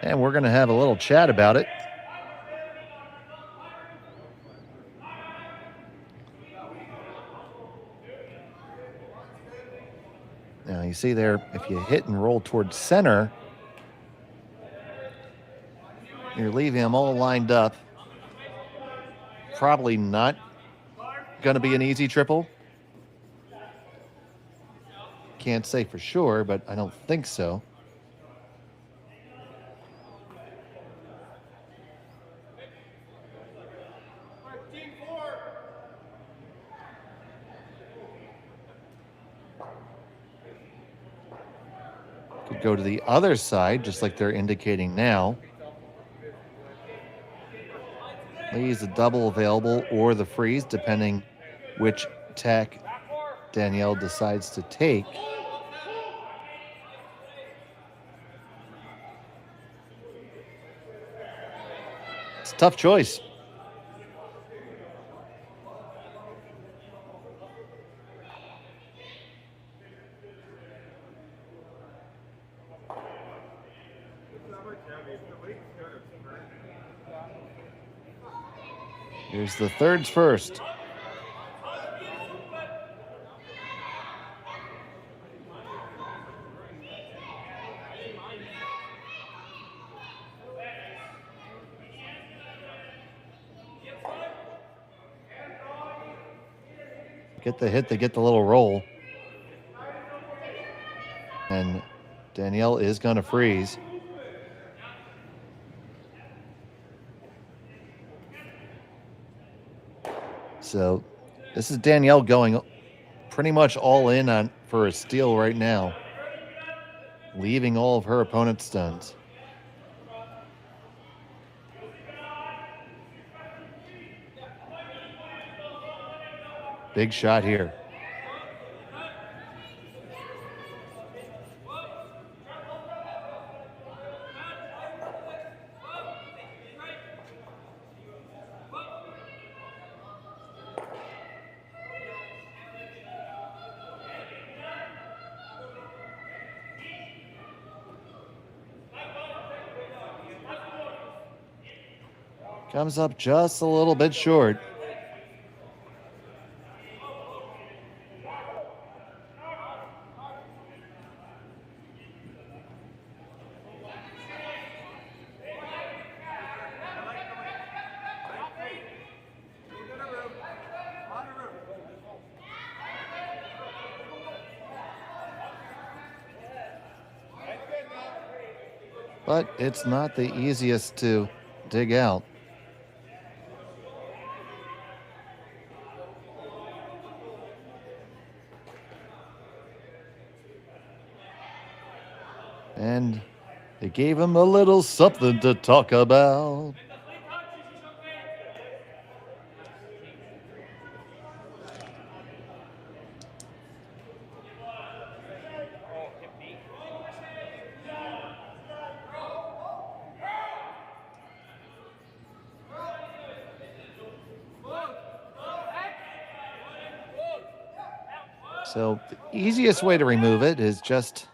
And we're going to have a little chat about it. Now you see there, if you hit and roll towards center, you're leaving them all lined up. Probably not going to be an easy triple. Can't say for sure, but I don't think so. Go to the other side, just like they're indicating now. Leaves the double available or the freeze, depending which tack Danielle decides to take. It's a tough choice. Here's the thirds first. Get the hit, they get the little roll. And Danielle is going to freeze. So this is Danielle going pretty much all in on for a steal right now, leaving all of her opponent's stuns. Big shot here. Comes up just a little bit short. but it's not the easiest to dig out. And they gave him a little something to talk about. So the easiest way to remove it is just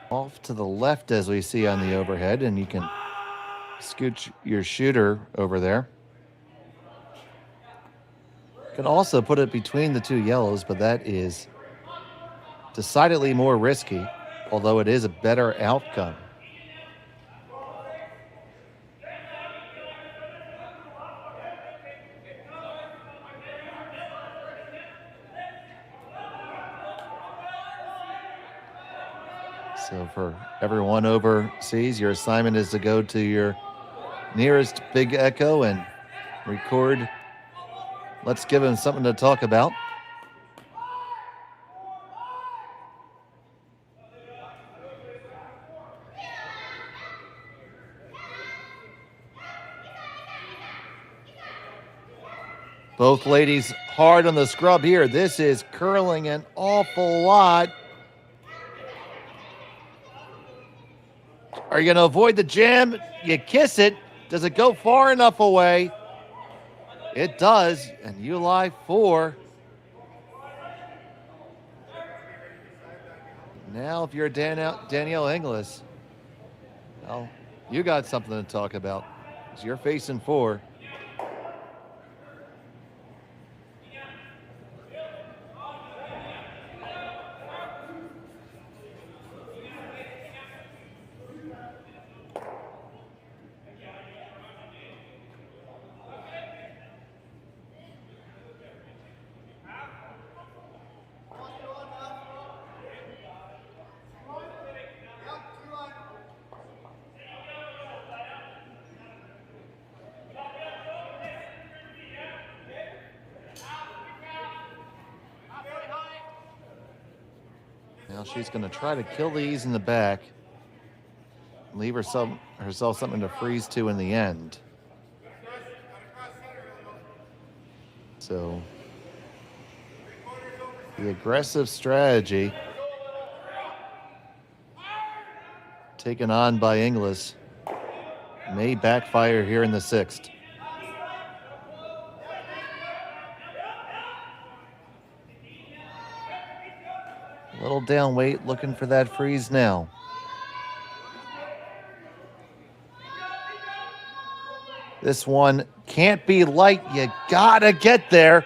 off to the left, as we see on the overhead, and you can scooch your shooter over there. You can also put it between the two yellows, but that is decidedly more risky, although it is a better outcome. So for everyone overseas, your assignment is to go to your nearest Big Echo and record. Let's give him something to talk about. Both ladies hard on the scrub here. This is curling an awful lot. Are you going to avoid the jam? You kiss it. Does it go far enough away? It does, and you lie 4. Now, if you're Danielle Inglis, well, you got something to talk about, because you're facing 4. Now she's going to try to kill these in the back, leave herself something to freeze to in the end. So the aggressive strategy taken on by Inglis may backfire here in the 6th. A little down weight, looking for that freeze now. This one can't be light. You gotta get there.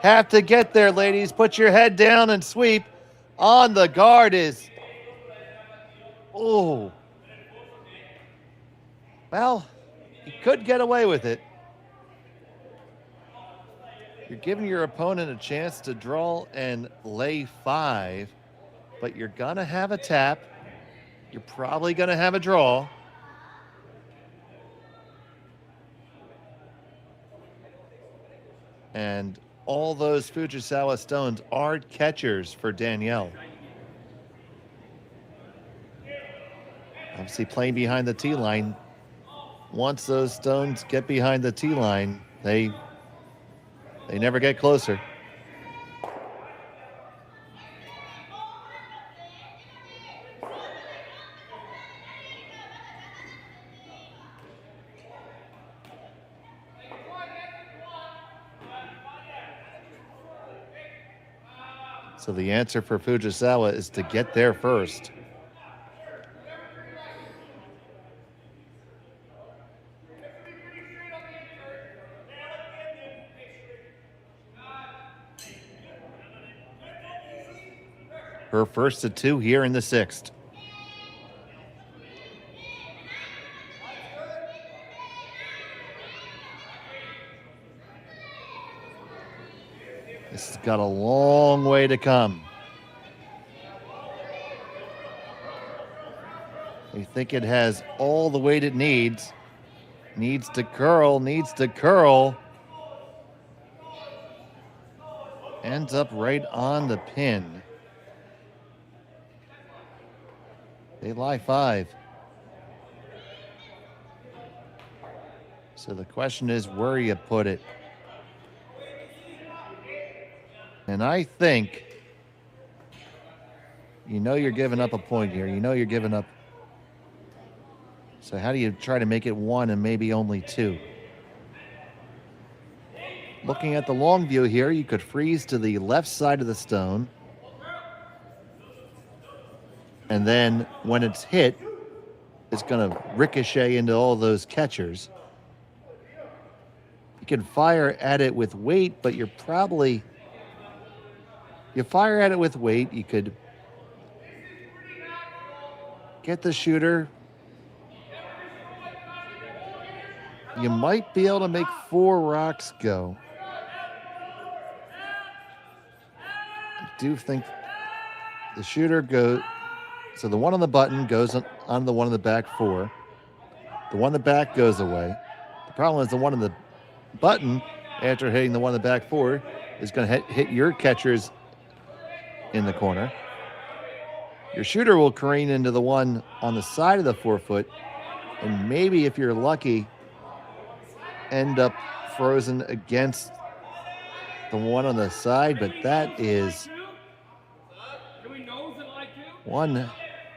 Have to get there, ladies. Put your head down and sweep. On the guard is... Oh. Well, you could get away with it. You're giving your opponent a chance to draw and lay 5, but you're gonna have a tap. You're probably gonna have a draw. And all those Fujisawa stones are catchers for Danielle. Obviously playing behind the tee line. Once those stones get behind the tee line, they never get closer. So the answer for Fujisawa is to get there first. Her first of 2 here in the 6th. This has got a long way to come. We think it has all the weight it needs. Needs to curl, needs to curl. Ends up right on the pin. They lie 5. So the question is where you put it. And I think, you're giving up a point here. You're giving up. So how do you try to make it 1 and maybe only 2? Looking at the long view here, you could freeze to the left side of the stone. And then when it's hit, it's going to ricochet into all those catchers. You can fire at it with weight, but you fire at it with weight, you could get the shooter. You might be able to make 4 rocks go. I do think the shooter goes, so the one on the button goes on the one on the back 4. The one on the back goes away. The problem is the one on the button, after hitting the one on the back 4, is going to hit your catchers in the corner. Your shooter will careen into the one on the side of the 4-foot, and maybe if you're lucky, end up frozen against the one on the side, but that is one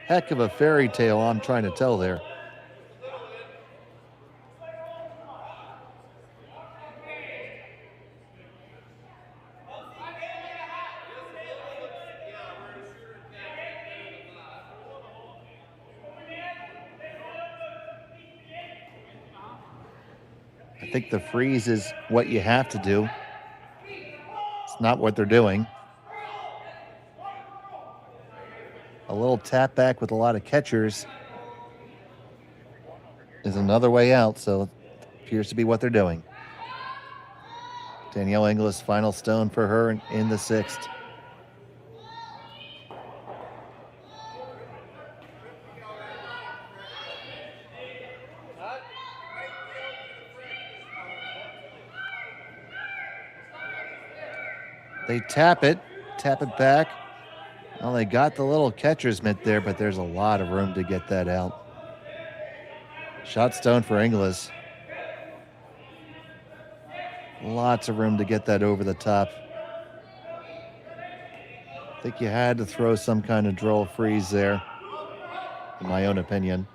heck of a fairy tale I'm trying to tell there. I think the freeze is what you have to do. It's not what they're doing. A little tap back with a lot of catchers is another way out, so it appears to be what they're doing. Danielle Inglis, final stone for her in the 6th. They tap it back. Well, they got the little catcher's mitt there, but there's a lot of room to get that out. Shot stone for Inglis. Lots of room to get that over the top. I think you had to throw some kind of drill freeze there, in my own opinion.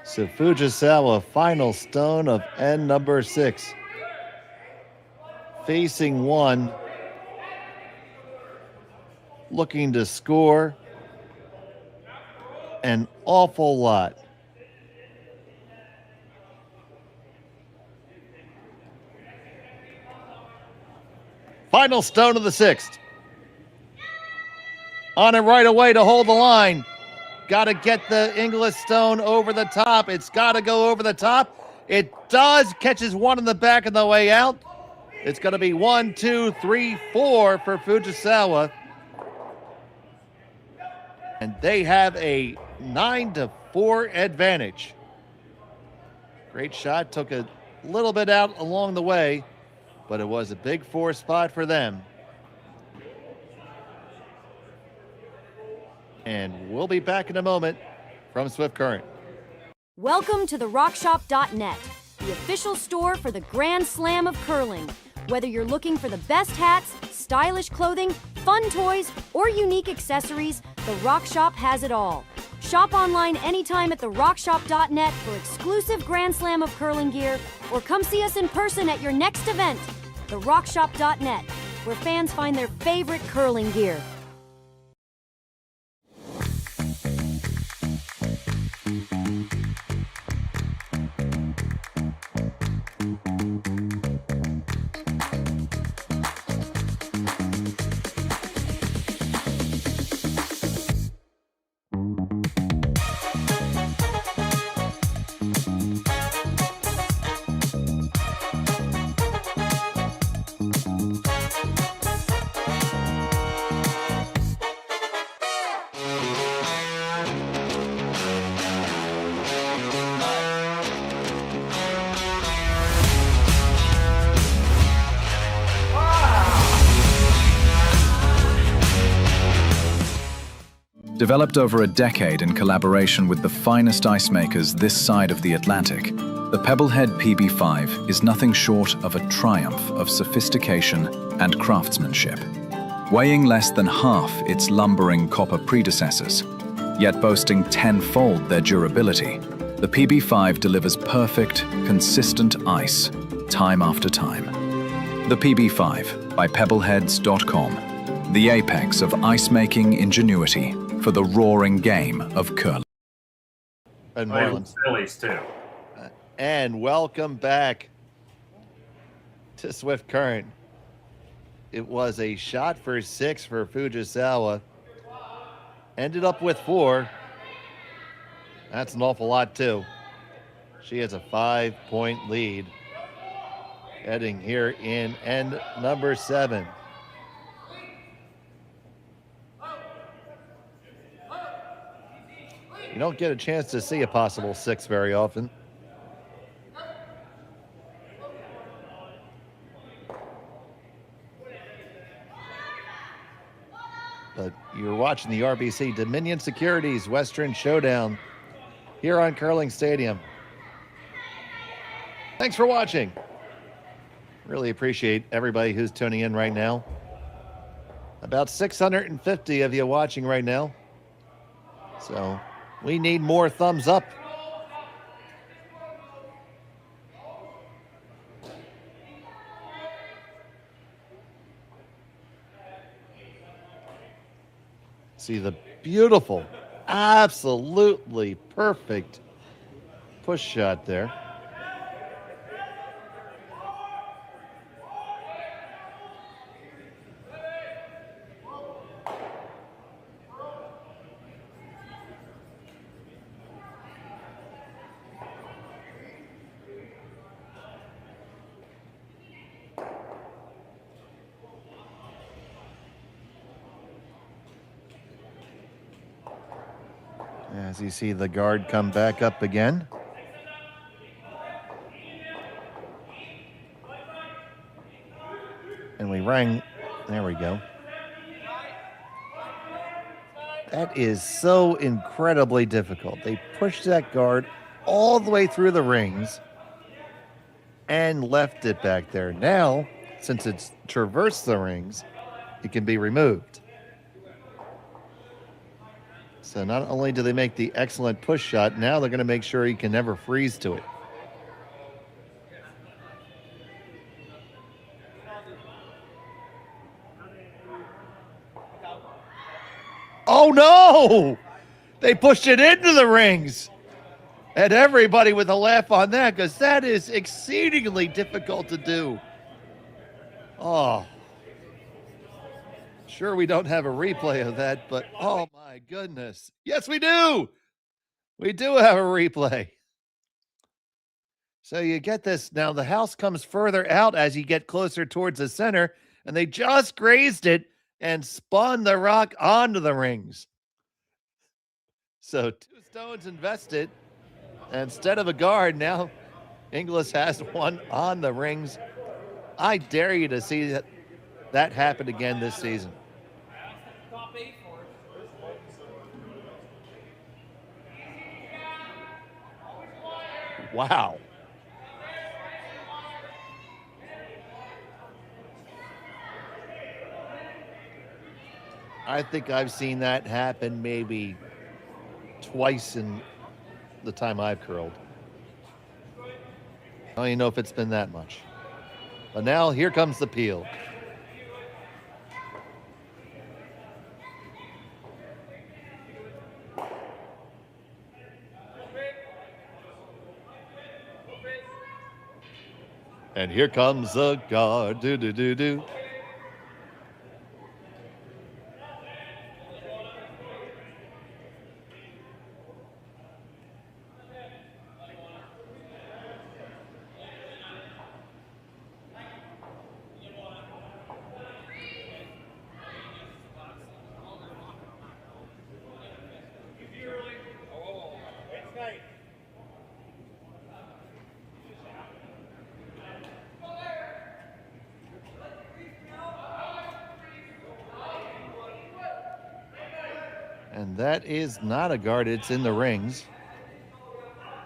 So Fujisawa, final stone of end number 6. Facing 1. Looking to score an awful lot. Final stone of the 6th. On it right away to hold the line. Got to get the Inglis stone over the top. It's got to go over the top. It does. Catches one in the back on the way out. It's going to be 1, 2, 3, 4 for Fujisawa. And they have a 9-4 advantage. Great shot. Took a little bit out along the way, but it was a big 4 spot for them. And we'll be back in a moment from Swift Current. Welcome to the RockShop.net, the official store for the Grand Slam of curling. Whether you're looking for the best hats, stylish clothing, fun toys, or unique accessories, the Rock Shop has it all. Shop online anytime at therockshop.net for exclusive Grand Slam of curling gear, or come see us in person at your next event. TheRockShop.net, where fans find their favorite curling gear. Developed over a decade in collaboration with the finest ice makers this side of the Atlantic, the Pebblehead PB5 is nothing short of a triumph of sophistication and craftsmanship. Weighing less than half its lumbering copper predecessors, yet boasting tenfold their durability, the PB5 delivers perfect, consistent ice, time after time. The PB5 by Pebbleheads.com, the apex of ice-making ingenuity for the roaring game of curling. And Marlins. Phillies too. And welcome back to Swift Current. It was a shot for 6 for Fujisawa. Ended up with 4. That's an awful lot too. She has a 5-point lead heading here in end number 7. You don't get a chance to see a possible 6 very often. But you're watching the RBC Dominion Securities Western Showdown here on Curling Stadium. Thanks for watching. Really appreciate everybody who's tuning in right now. About 650 of you watching right now. So we need more thumbs up. See the beautiful, absolutely perfect push shot there. As you see the guard come back up again. And we rang, there we go. That is so incredibly difficult. They pushed that guard all the way through the rings and left it back there. Now, since it's traversed the rings, it can be removed. So not only do they make the excellent push shot, now they're going to make sure he can never freeze to it. Oh no! They pushed it into the rings. And everybody with a laugh on that, because that is exceedingly difficult to do. Oh. Sure, we don't have a replay of that, but oh my goodness. Yes, we do. We do have a replay. So you get this. Now the house comes further out as you get closer towards the center, and they just grazed it and spun the rock onto the rings. So 2 stones invested. Instead of a guard, now Inglis has one on the rings. I dare you to see that happen again this season. Wow. I think I've seen that happen maybe twice in the time I've curled. I don't even know if it's been that much. But now here comes the peel. And here comes the guard. Do, do, do, do. And that is not a guard, it's in the rings.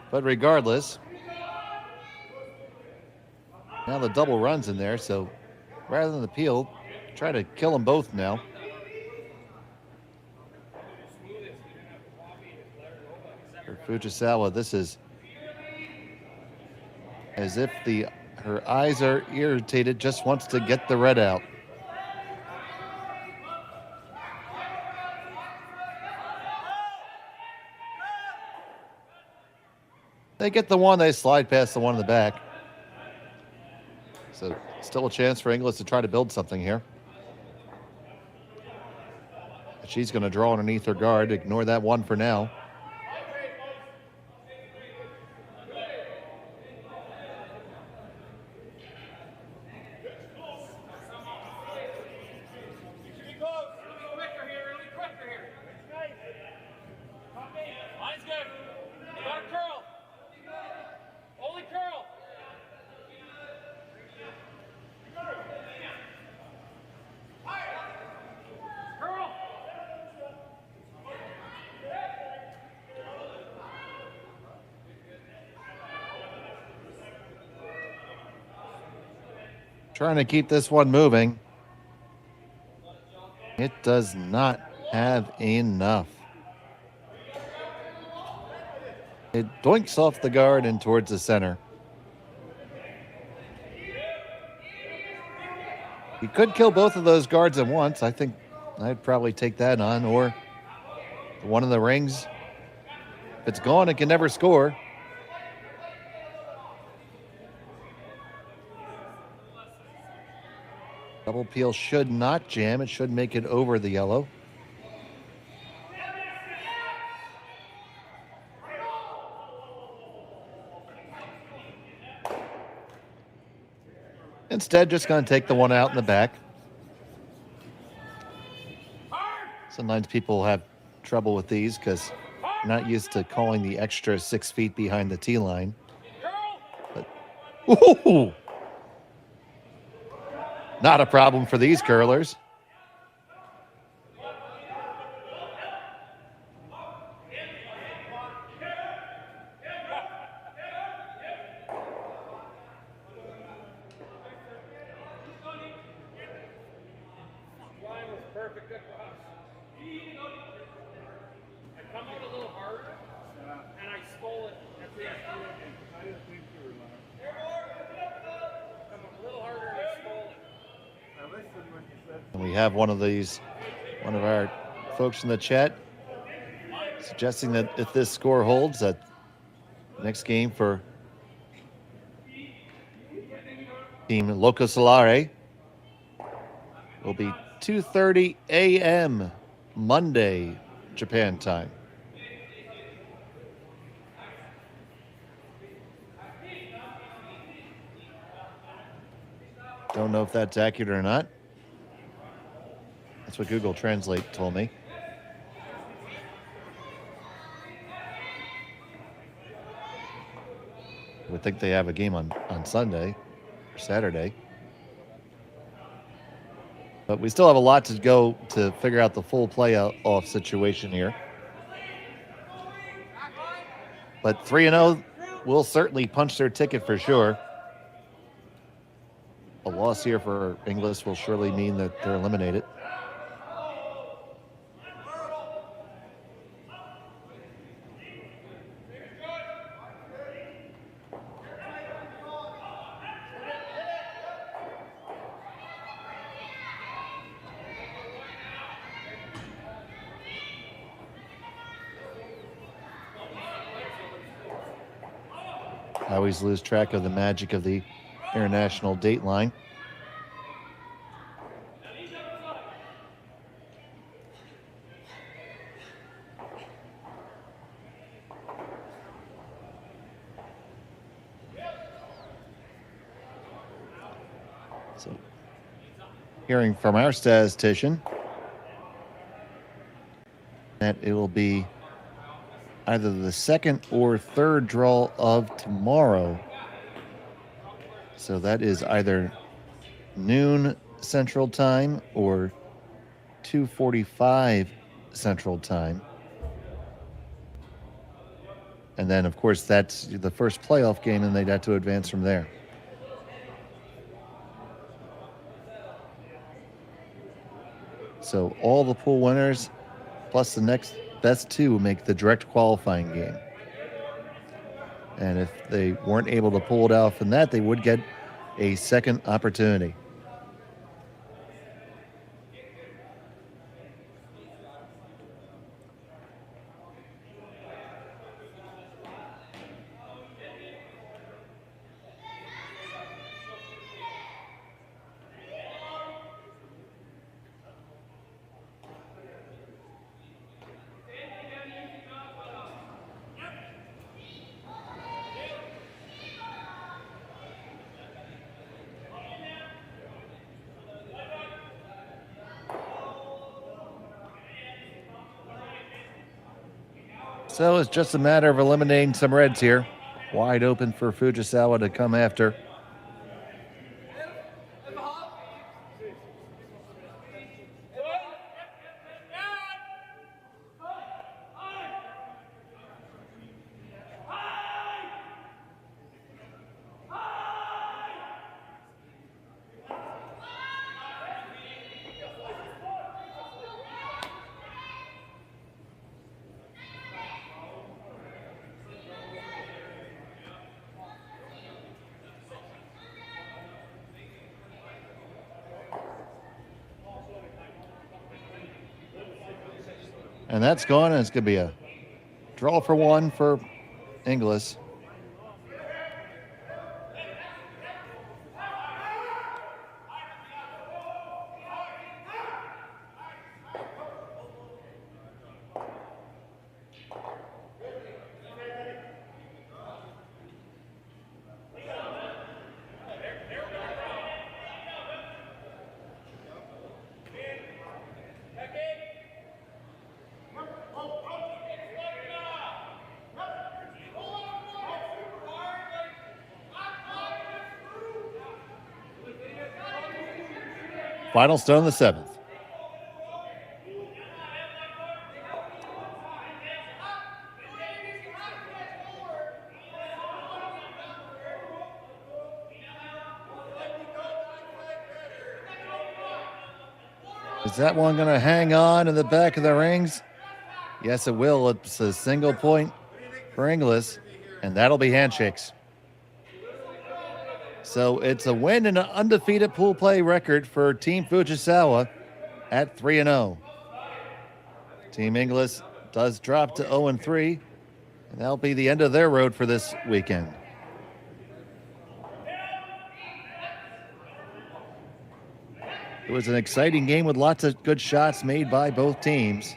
But regardless, now the double run's in there, so rather than the peel, try to kill them both now. For Fujisawa, this is as if her eyes are irritated, just wants to get the red out. They get the one, they slide past the one in the back. So still a chance for Inglis to try to build something here. She's going to draw underneath her guard. Ignore that one for now. Trying to keep this one moving. It does not have enough. It doinks off the guard and towards the center. You could kill both of those guards at once. I think I'd probably take that on, or one of the rings. If it's gone, it can never score. Double peel should not jam. It should make it over the yellow. Instead, just going to take the one out in the back. Sometimes people have trouble with these because they're not used to calling the extra 6 feet behind the tee line. But, ooh! Not a problem for these curlers. And we have one of our folks in the chat suggesting that if this score holds, that next game for Team Loco Solare will be 2:30 a.m. Monday, Japan time. Don't know if that's accurate or not. That's what Google Translate told me. I would think they have a game on Sunday or Saturday. But we still have a lot to go to figure out the full playoff situation here. But 3-0 will certainly punch their ticket for sure. A loss here for Inglis will surely mean that they're eliminated. I always lose track of the magic of the international date line. So, hearing from our statistician that it will be either the second or third draw of tomorrow. So that is either noon Central Time or 2:45 Central Time. And then, of course, that's the first playoff game, and they'd have to advance from there. So all the pool winners, plus the next best two, make the direct qualifying game. And if they weren't able to pull it out from that, they would get a second opportunity. So it's just a matter of eliminating some reds here. Wide open for Fujisawa to come after. And that's gone, and it's going to be a draw for one for Inglis. Final stone, the seventh. Is that one going to hang on in the back of the rings? Yes, it will. It's a single point for Inglis, and that'll be handshakes. So it's a win and an undefeated pool play record for Team Fujisawa at 3-0. Team Inglis does drop to 0-3, and that'll be the end of their road for this weekend. It was an exciting game with lots of good shots made by both teams.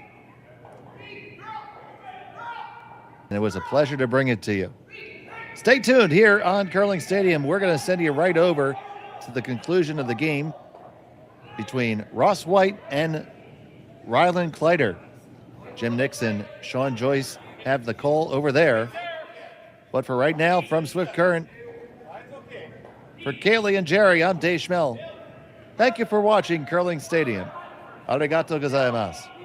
And it was a pleasure to bring it to you. Stay tuned here on Curling Stadium. We're going to send you right over to the conclusion of the game between Ross White and Ryland Kleider. Jim Nixon, Sean Joyce have the call over there. But for right now, from Swift Current, for Kaylee and Jerry, I'm Dave Schmel. Thank you for watching Curling Stadium. Arigato gozaimasu.